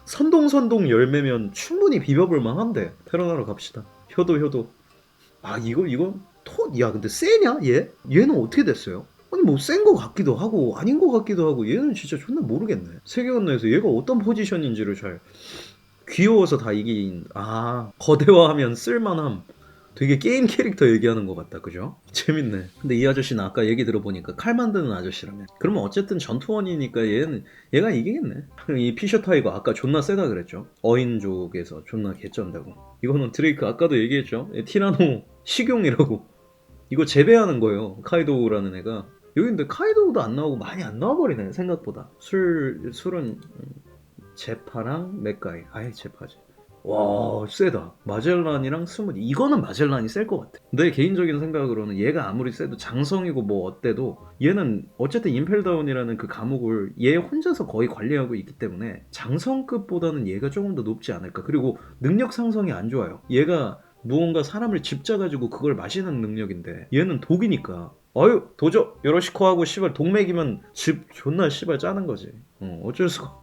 선동선동 열매면 충분히 비벼볼 만한데 페로나로 갑시다. 효도. 아 이거 야 근데 세냐 얘? 얘는 어떻게 됐어요? 아니 뭐 센 거 같기도 하고 아닌 거 같기도 하고 얘는 진짜 존나 모르겠네. 세계관에서 얘가 어떤 포지션인지를 잘 귀여워서 다 이긴. 아 거대화하면 쓸만함. 되게 게임 캐릭터 얘기하는 것 같다 그죠? 재밌네. 근데 이 아저씨는 아까 얘기 들어보니까 칼 만드는 아저씨라며. 그러면 어쨌든 전투원이니까 얘가 이기겠네. 이 피셔 타이거 아까 존나 세다 그랬죠. 어인족에서 존나 개쩐다고. 이거는 드레이크 아까도 얘기했죠. 티라노 식용이라고. 이거 재배하는 거예요 카이도우라는 애가. 여기 근데 카이도우도 안 나오고 많이 안 나와버리네 생각보다. 술은 제파랑 맥가이. 아예 제파지. 와 세다. 마젤란이랑 스무디. 이거는 마젤란이 셀 것 같아. 내 개인적인 생각으로는 얘가 아무리 세도 장성이고 뭐 어때도 얘는 어쨌든 임펠다운이라는 그 감옥을 얘 혼자서 거의 관리하고 있기 때문에 장성급보다는 얘가 조금 더 높지 않을까. 그리고 능력 상성이 안 좋아요. 얘가 무언가 사람을 집자가지고 그걸 마시는 능력인데 얘는 독이니까 아유 도저 요로시코 하고 씨발 독맥이면 집 존나 씨발 짜는 거지. 어쩔 수가.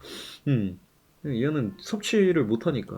얘는 섭취를 못하니까.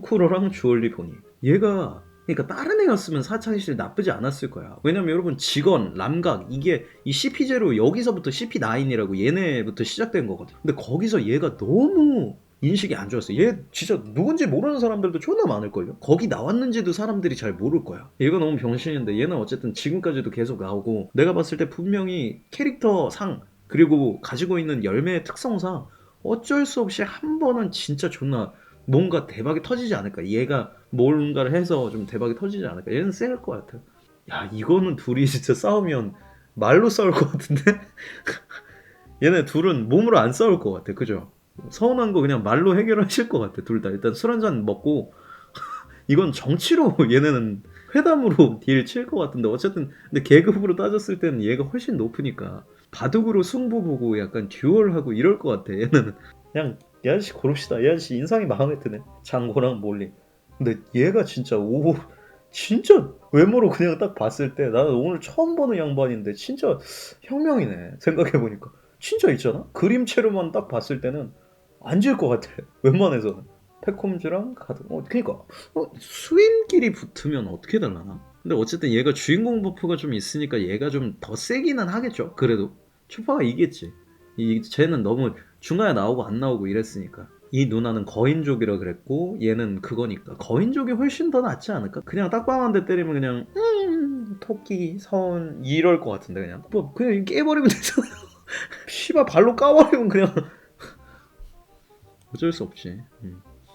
쿠로랑 주얼리 보니 얘가 그러니까 다른 애였으면 사창실 나쁘지 않았을 거야. 왜냐면 여러분 직원, 람각 이게 이 CP0 여기서부터 CP9이라고 얘네부터 시작된 거거든. 근데 거기서 얘가 너무 인식이 안 좋았어. 얘 진짜 누군지 모르는 사람들도 존나 많을걸요. 거기 나왔는지도 사람들이 잘 모를 거야. 얘가 너무 병신인데 얘는 어쨌든 지금까지도 계속 나오고 내가 봤을 때 분명히 캐릭터 상 그리고 가지고 있는 열매의 특성상 어쩔 수 없이 한 번은 진짜 존나 뭔가 대박이 터지지 않을까. 얘가 뭔가를 해서 좀 대박이 터지지 않을까. 얘는 셀 것 같아. 야 이거는 둘이 진짜 싸우면 말로 싸울 것 같은데? 얘네 둘은 몸으로 안 싸울 것 같아. 그죠? 서운한 거 그냥 말로 해결하실 것 같아. 둘 다 일단 술 한잔 먹고 이건 정치로 얘네는 회담으로 딜 칠 것 같은데 어쨌든 근데 계급으로 따졌을 때는 얘가 훨씬 높으니까 바둑으로 승부 보고 약간 듀얼하고 이럴 것 같아. 얘는 그냥 이 아저씨 고릅시다. 이 아저씨 인상이 마음에 드네. 장고랑 몰리. 근데 얘가 진짜 오 진짜 외모로 그냥 딱 봤을 때 나는 오늘 처음 보는 양반인데 진짜 혁명이네. 생각해보니까 진짜 있잖아. 그림체로만 딱 봤을 때는 안 질 것 같아. 웬만해서는. 팩홈즈랑 가드. 그니까 수인끼리 붙으면 어떻게 달라나? 근데 어쨌든 얘가 주인공 버프가 좀 있으니까 얘가 좀 더 세기는 하겠죠. 그래도 추파가 이겼지. 쟤는 너무 중간에 나오고 안 나오고 이랬으니까. 이 누나는 거인족이라 그랬고 얘는 그거니까 거인족이 훨씬 더 낫지 않을까? 그냥 딱밤 한 대 때리면 그냥 토끼 서운 이럴 것 같은데 그냥 뭐 그냥 깨버리면 되잖아요. 씨발 발로 까버리면 그냥 어쩔 수 없지.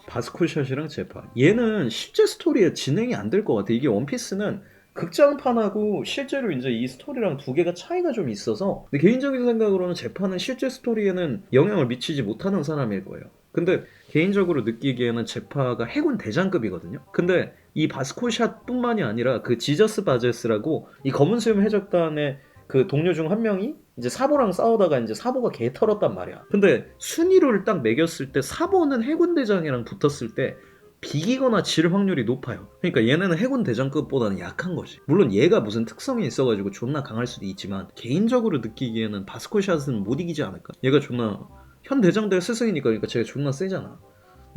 바스코샷이랑 제파. 얘는 실제 스토리에 진행이 안 될 것 같아. 이게 원피스는 극장판하고 실제로 이제 이 스토리랑 두 개가 차이가 좀 있어서 근데 개인적인 생각으로는 제파는 실제 스토리에는 영향을 미치지 못하는 사람일 거예요. 근데 개인적으로 느끼기에는 제파가 해군 대장급이거든요. 근데 이 바스코샷뿐만이 아니라 그 지저스 바제스라고 이 검은 수염 해적단의 그 동료 중 한 명이 이제 사보랑 싸우다가 이제 사보가 개 털었단 말이야. 근데 순위를 딱 매겼을 때 사보는 해군대장이랑 붙었을 때 비기거나 질 확률이 높아요. 그러니까 얘네는 해군대장급보다는 약한 거지. 물론 얘가 무슨 특성이 있어가지고 존나 강할 수도 있지만 개인적으로 느끼기에는 바스코샷은 못 이기지 않을까. 얘가 존나 현 대장대 스승이니까 그러니까 쟤가 존나 세잖아.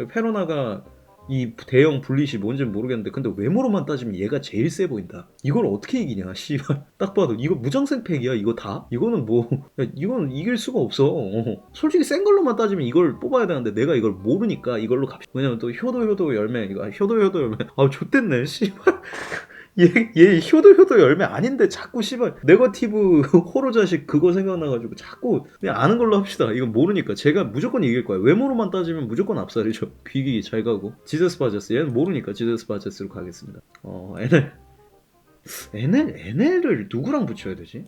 페로나가 이 대형 분릿이 뭔지는 모르겠는데 근데 외모로만 따지면 얘가 제일 세 보인다. 이걸 어떻게 이기냐 씨발. 딱 봐도 이거 무장생 팩이야 이거 다? 이거는 뭐 야, 이건 이길 수가 없어. 솔직히 센 걸로만 따지면 이걸 뽑아야 되는데 내가 이걸 모르니까 이걸로 갑시다. 왜냐면 또 효도 열매 이거 효도 열매 아 좆됐네 씨발. 얘 효도 열매 아닌데 자꾸 씨발 네거티브 호러 자식 그거 생각나가지고 자꾸 그냥 아는 걸로 합시다. 이건 모르니까 제가 무조건 이길 거야. 외모로만 따지면 무조건 앞살이죠. 귀기 잘 가고 지저스 바제스 얘는 모르니까 지저스 바제스로 가겠습니다. NL을 누구랑 붙여야 되지?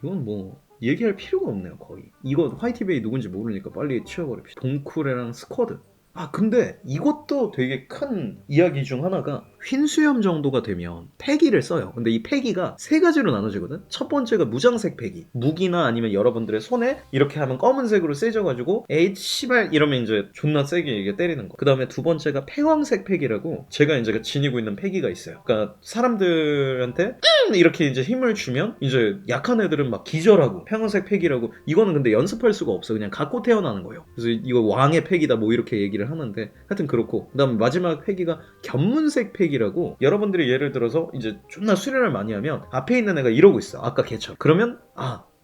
이건 뭐 얘기할 필요가 없네요 거의. 이거 화이트베이 누군지 모르니까 빨리 치워버립시다. 동쿠레랑 스쿼드. 아 근데 이것도 되게 큰 이야기 중 하나가 흰수염 정도가 되면 패기를 써요. 근데 이 패기가 세 가지로 나눠지거든. 첫 번째가 무장색 패기. 무기나 아니면 여러분들의 손에 이렇게 하면 검은색으로 세져가지고 에잇 씨발 이러면 이제 존나 세게 이게 때리는 거. 그 다음에 두 번째가 패왕색 패기라고 제가 이제 지니고 있는 패기가 있어요. 그러니까 사람들한테 이렇게 이제 힘을 주면 이제 약한 애들은 막 기절하고 패왕색 패기라고. 이거는 근데 연습할 수가 없어. 그냥 갖고 태어나는 거예요. 그래서 이거 왕의 패기다 뭐 이렇게 얘기를 하는데 하여튼 그렇고. 그 다음 마지막 패기가 견문색 패기라고. 여러분들이 예를 들어서 이제 존나 수련을 많이 하면 앞에 있는 애가 이러고 있어. 아까 걔처럼. 그러면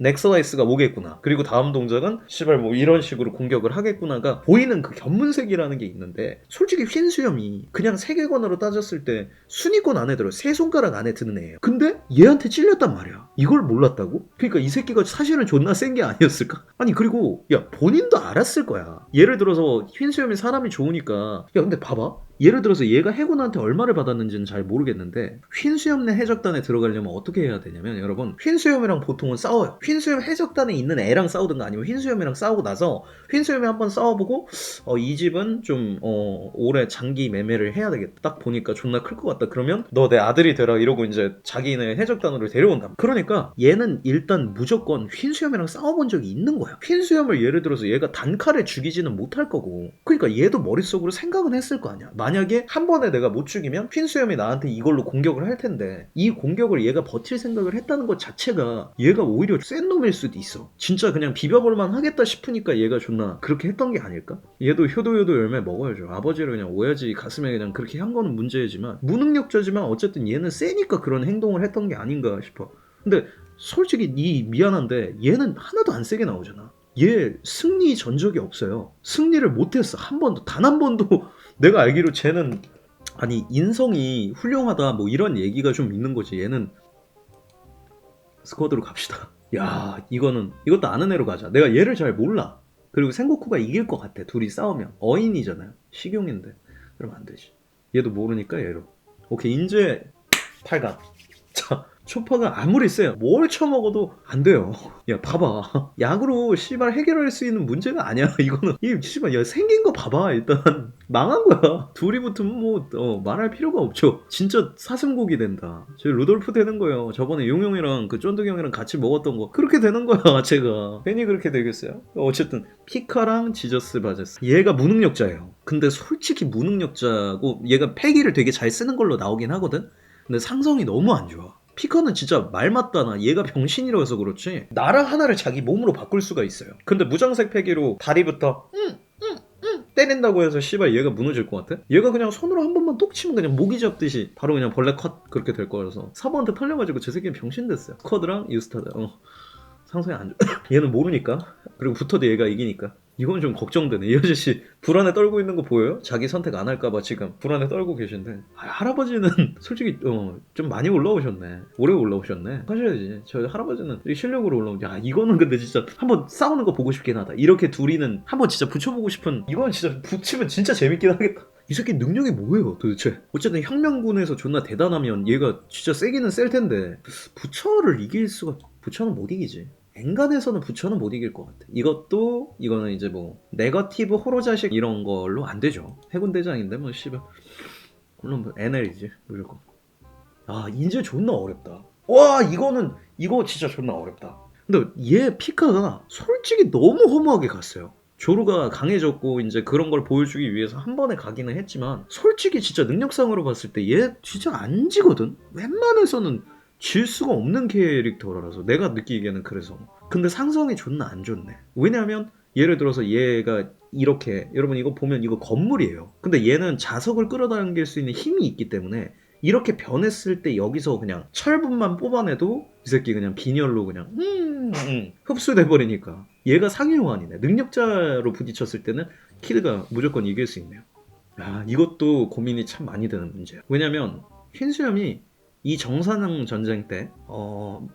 넥서라이스가 오겠구나. 그리고 다음 동작은 시발 뭐 이런 식으로 공격을 하겠구나가 보이는 그 견문색이라는 게 있는데, 솔직히 흰수염이 그냥 세계관으로 따졌을 때 순위권 안에 들어. 세 손가락 안에 드는 애예요. 근데 얘한테 찔렸단 말이야. 이걸 몰랐다고? 그러니까 이 새끼가 사실은 존나 센 게 아니었을까? 아니 그리고 야 본인도 알았을 거야. 예를 들어서 흰수염이 사람이 좋으니까 야 근데 봐봐. 예를 들어서 얘가 해군한테 얼마를 받았는지는 잘 모르겠는데 흰수염 내 해적단에 들어가려면 어떻게 해야 되냐면, 여러분 흰수염이랑 보통은 싸워요. 흰수염 해적단에 있는 애랑 싸우든가 아니면 흰수염이랑 싸우고 나서 흰수염이 한번 싸워보고 이 집은 좀 오래 장기 매매를 해야 되겠다. 딱 보니까 존나 클 것 같다. 그러면 너 내 아들이 되라 이러고 이제 자기네 해적단으로 데려온다. 그러니까 얘는 일단 무조건 흰수염이랑 싸워본 적이 있는 거야. 흰수염을 예를 들어서 얘가 단칼에 죽이지는 못할 거고, 그러니까 얘도 머릿속으로 생각은 했을 거 아니야. 만약에 한 번에 내가 못 죽이면 흰수염이 나한테 이걸로 공격을 할 텐데, 이 공격을 얘가 버틸 생각을 했다는 것 자체가 얘가 오히려 센 놈일 수도 있어. 진짜 그냥 비벼볼만 하겠다 싶으니까 얘가 존나 그렇게 했던 게 아닐까? 얘도 효도효도 열매 먹어야죠. 아버지를 그냥 오야지 가슴에 그냥 그렇게 한 거는 문제지만, 무능력자지만 어쨌든 얘는 세니까 그런 행동을 했던 게 아닌가 싶어. 근데 솔직히 미안한데 얘는 하나도 안 세게 나오잖아. 얘 승리 전적이 없어요. 승리를 못했어. 한 번도, 단 한 번도. 내가 알기로 쟤는 아니 인성이 훌륭하다 뭐 이런 얘기가 좀 있는 거지. 얘는 스쿼드로 갑시다. 야 이것도 아는 애로 가자. 내가 얘를 잘 몰라. 그리고 생고쿠가 이길 것 같아. 둘이 싸우면. 어인이잖아요. 식용인데. 그러면 안 되지. 얘도 모르니까 얘로. 오케이 인제 8강. 자, 초파가 아무리 세요. 뭘 쳐먹어도 안 돼요. 야 봐봐. 약으로 씨발 해결할 수 있는 문제가 아니야. 이거는 이 씨발 야 생긴 거 봐봐. 일단 망한 거야. 둘이 붙으면 뭐 말할 필요가 없죠. 진짜 사슴고기 된다. 저 루돌프 되는 거예요. 저번에 용용이랑 그 쫀득이 형이랑 같이 먹었던 거 그렇게 되는 거야. 제가 괜히 그렇게 되겠어요? 어쨌든 피카랑 지저스 바제스, 얘가 무능력자예요. 근데 솔직히 무능력자고 얘가 패기를 되게 잘 쓰는 걸로 나오긴 하거든. 근데 상성이 너무 안 좋아. 피카는 진짜 말 맞다나 얘가 병신이라서 그렇지 나라 하나를 자기 몸으로 바꿀 수가 있어요. 근데 무장색 패기로 다리부터 때린다고 해서 씨발 얘가 무너질 것 같아? 얘가 그냥 손으로 한 번만 똑 치면 그냥 모기 잡듯이 바로 그냥 벌레 컷 그렇게 될 거라서 사부한테 털려가지고 저 새끼는 병신 됐어요. 스쿼드랑 유스타드 상성이 안 좋아. 얘는 모르니까. 그리고 붙어도 얘가 이기니까. 이건 좀 걱정되네. 이 아저씨 불안에 떨고 있는 거 보여요? 자기 선택 안 할까봐 지금 불안에 떨고 계신데. 할아버지는 솔직히 좀 많이 올라오셨네. 오래 올라오셨네. 하셔야지. 저 할아버지는 실력으로 올라오면 야 이거는 근데 진짜 한번 싸우는 거 보고 싶긴 하다. 이렇게 둘이는 한번 진짜 붙여보고 싶은. 이건 진짜 붙이면 진짜 재밌긴 하겠다. 이 새끼 능력이 뭐예요 도대체? 어쨌든 혁명군에서 존나 대단하면 얘가 진짜 세기는 셀 텐데 부처를 이길 수가. 부처는 못 이기지. 엔간에서는 부처는 못 이길 것 같아. 이거는 이제 뭐 네거티브 호로 자식 이런 걸로 안 되죠. 해군 대장인데 뭐 씨발 물론 뭐 NL이지 무조건. 인제 존나 어렵다. 와 이거 진짜 존나 어렵다. 근데 얘 피카가 솔직히 너무 허무하게 갔어요. 조루가 강해졌고 이제 그런 걸 보여주기 위해서 한 번에 가기는 했지만, 솔직히 진짜 능력상으로 봤을 때 얘 진짜 안 지거든. 웬만해서는 질 수가 없는 캐릭터라서 내가 느끼기에는. 그래서 근데 상성이 존나 안 좋네. 왜냐하면 예를 들어서 얘가 이렇게, 여러분 이거 보면 이거 건물이에요. 근데 얘는 자석을 끌어당길 수 있는 힘이 있기 때문에 이렇게 변했을 때 여기서 그냥 철분만 뽑아내도 이 새끼 그냥 빈혈로 그냥 흡수돼 버리니까. 얘가 상위 호환이네. 능력자로 부딪혔을 때는 키드가 무조건 이길 수 있네요. 이것도 고민이 참 많이 되는 문제야. 왜냐면 흰수염이 이 정사능 전쟁 때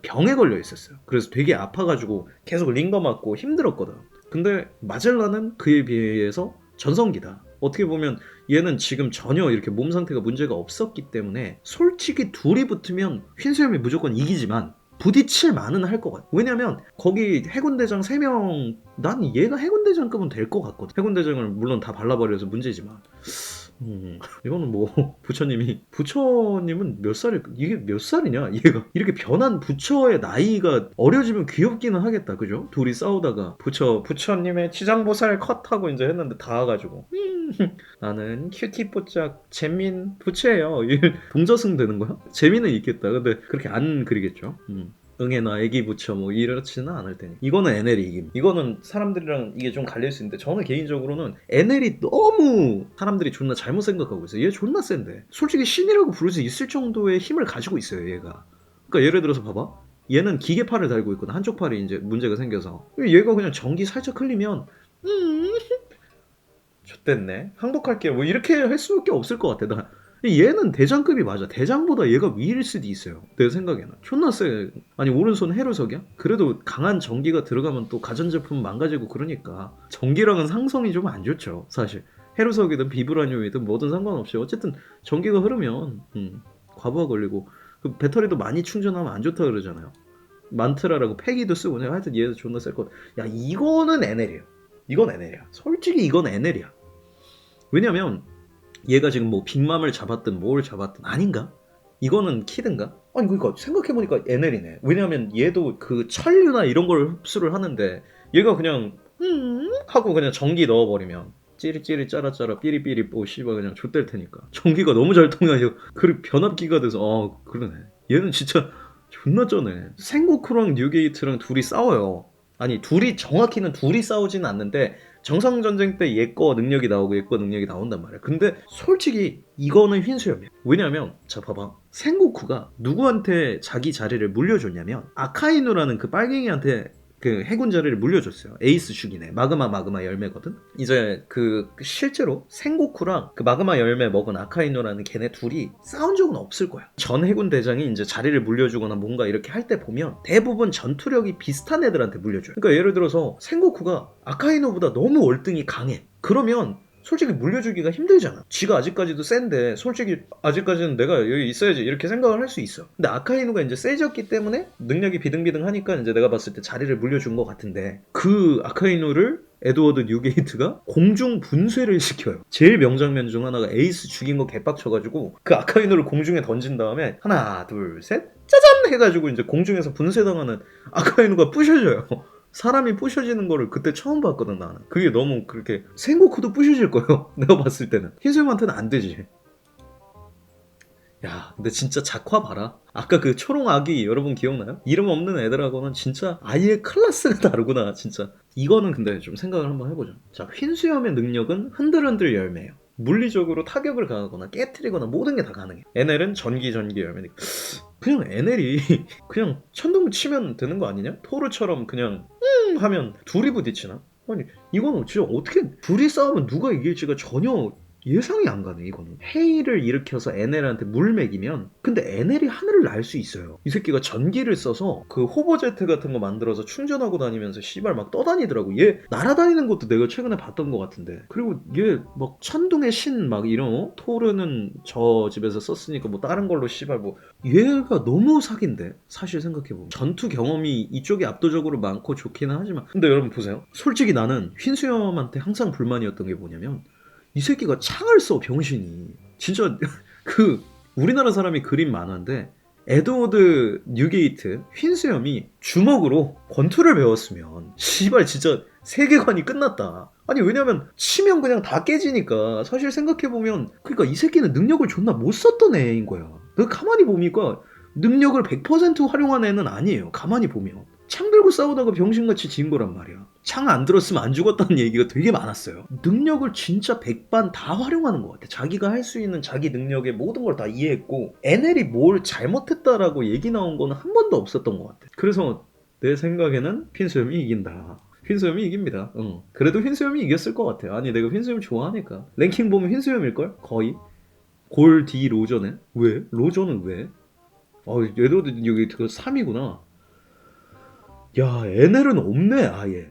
병에 걸려 있었어요. 그래서 되게 아파가지고 계속 링거 맞고 힘들었거든. 근데 마젤란은 그에 비해서 전성기다. 어떻게 보면 얘는 지금 전혀 이렇게 몸 상태가 문제가 없었기 때문에 솔직히 둘이 붙으면 흰수염이 무조건 이기지만 부딪힐 만은 할 것 같아. 왜냐면 거기 해군대장 3명, 난 얘가 해군대장급은 될 것 같거든. 해군대장을 물론 다 발라버려서 문제지만 이거는 뭐 부처님은 몇 살일 이게 몇 살이냐 얘가 이렇게 변한 부처의 나이가 어려지면 귀엽기는 하겠다 그죠? 둘이 싸우다가 부처님의 치장보살 컷하고 이제 했는데 다 와가지고 나는 큐티 뽀짝 재민 부처예요 동저승 되는 거야? 재미는 있겠다 근데 그렇게 안 그리겠죠. 응애나 애기 부처 뭐 이렇지는 않을 테니 이거는 NL이 이김. 이거는 사람들이랑 이게 좀 갈릴 수 있는데 저는 개인적으로는 NL이 너무 사람들이 존나 잘못 생각하고 있어요. 얘 존나 센데 솔직히 신이라고 부를 수 있을 정도의 힘을 가지고 있어요 얘가. 그러니까 예를 들어서 봐봐 얘는 기계팔을 달고 있거든. 한쪽 팔이 이제 문제가 생겨서 얘가 그냥 전기 살짝 흘리면 X됐네 항복할게요 뭐 이렇게 할 수밖에 없을 것 같아. 나 얘는 대장급이 맞아. 대장보다 얘가 위일 수도 있어요. 내 생각에는. 존나 세. 아니 오른손 해로석이야? 그래도 강한 전기가 들어가면 또 가전제품 망가지고 그러니까. 전기랑은 상성이 좀 안 좋죠. 사실. 해로석이든 비브라늄이든 뭐든 상관없이 어쨌든 전기가 흐르면 과부하 걸리고 그 배터리도 많이 충전하면 안 좋다 그러잖아요. 만트라라고 폐기도 쓰고 하여튼 얘도 존나 셀 것. 야 이거는 NL이에요. 이건 NL이야. 솔직히 이건 NL이야. 왜냐면 얘가 지금 뭐 빅맘을 잡았든 뭘 잡았든 아닌가? 이거는 키든가? 아니 그러니까 생각해보니까 NL이네. 왜냐면 얘도 그 천류나 이런 걸 흡수를 하는데 얘가 그냥 하고 그냥 전기 넣어버리면 찌릿찌릿 짜라짜라 삐리삐리 뽀 씨발 그냥 좆될 테니까 전기가 너무 잘 통해서 그 변압기가 돼서 그러네. 얘는 진짜 존나 쩌네. 생고쿠랑 뉴게이트랑 둘이 싸워요. 아니 둘이 정확히는 둘이 싸우지는 않는데 정상전쟁 때 얘 거 능력이 나오고 얘 거 능력이 나온단 말이야. 근데 솔직히 이거는 흰수염이야. 왜냐면 자 봐봐 생고쿠가 누구한테 자기 자리를 물려줬냐면 아카이누라는 그 빨갱이한테 그 해군 자리를 물려줬어요. 에이스 죽이네. 마그마 열매거든. 이제 그 실제로 생고쿠랑 그 마그마 열매 먹은 아카이누라는 걔네 둘이 싸운 적은 없을 거야. 전 해군 대장이 이제 자리를 물려주거나 뭔가 이렇게 할 때 보면 대부분 전투력이 비슷한 애들한테 물려줘요. 그러니까 예를 들어서 생고쿠가 아카이누보다 너무 월등히 강해. 그러면 솔직히 물려주기가 힘들잖아. 지가 아직까지도 센데 솔직히 아직까지는 내가 여기 있어야지 이렇게 생각을 할 수 있어. 근데 아카이누가 이제 세졌기 때문에 능력이 비등비등하니까 이제 내가 봤을 때 자리를 물려준 것 같은데 그 아카이누를 에드워드 뉴게이트가 공중 분쇄를 시켜요. 제일 명장면 중 하나가 에이스 죽인 거 개빡쳐가지고 그 아카이누를 공중에 던진 다음에 하나 둘 셋 짜잔 해가지고 이제 공중에서 분쇄당하는 아카이누가 부셔져요. 사람이 부셔지는 거를 그때 처음 봤거든 나는. 그게 너무 그렇게 생고쿠도 부셔질 거예요. 내가 봤을 때는. 흰수염한테는 안 되지. 야 근데 진짜 작화 봐라. 아까 그 초롱 아기 여러분 기억나요? 이름 없는 애들하고는 진짜 아예 클래스가 다르구나 진짜. 이거는 근데 좀 생각을 한번 해보자. 자 흰수염의 능력은 흔들흔들 열매예요. 물리적으로 타격을 가하거나 깨트리거나 모든 게 다 가능해. NL은 전기 열매니까 그냥 NL이 그냥 천둥 치면 되는 거 아니냐? 토르처럼 그냥 하면 둘이 부딪히나? 아니 이거는 진짜 어떻게 둘이 싸우면 누가 이길지가 전혀 예상이 안 가네. 이거는 해일을 일으켜서 NL한테 물 먹이면 근데 NL이 하늘을 날 수 있어요. 이 새끼가 전기를 써서 그 호버제트 같은 거 만들어서 충전하고 다니면서 씨발 막 떠다니더라고. 얘 날아다니는 것도 내가 최근에 봤던 것 같은데. 그리고 얘 막 천둥의 신 막 이런 토르는 저 집에서 썼으니까 뭐 다른 걸로 씨발 뭐 얘가 너무 사기인데 사실 생각해보면 전투 경험이 이쪽이 압도적으로 많고 좋기는 하지만 근데 여러분 보세요. 솔직히 나는 흰수염한테 항상 불만이었던 게 뭐냐면 이 새끼가 창을 써 병신이. 진짜 그 우리나라 사람이 그린 만화인데 에드워드 뉴게이트 흰수염이 주먹으로 권투를 배웠으면 씨발 진짜 세계관이 끝났다. 아니 왜냐면 치면 그냥 다 깨지니까 사실 생각해보면 그러니까 이 새끼는 능력을 존나 못 썼던 애인 거야. 내가 가만히 보니까 능력을 100% 활용한 애는 아니에요. 가만히 보면 창 들고 싸우다가 병신같이 진 거란 말이야. 창 안 들었으면 안 죽었다는 얘기가 되게 많았어요. 능력을 진짜 100반 다 활용하는 것 같아. 자기가 할 수 있는 자기 능력의 모든 걸 다 이해했고 NL이 뭘 잘못했다라고 얘기 나온 거는 한 번도 없었던 것 같아. 그래서 내 생각에는 흰수염이 이긴다. 흰수염이 이깁니다. 그래도 흰수염이 이겼을 것 같아. 아니 내가 흰수염 좋아하니까. 랭킹 보면 흰수염일걸? 거의? 골 D 로저네? 왜? 로저는 왜? 얘도 여기 그 3이구나. 야, NL은 없네, 아예.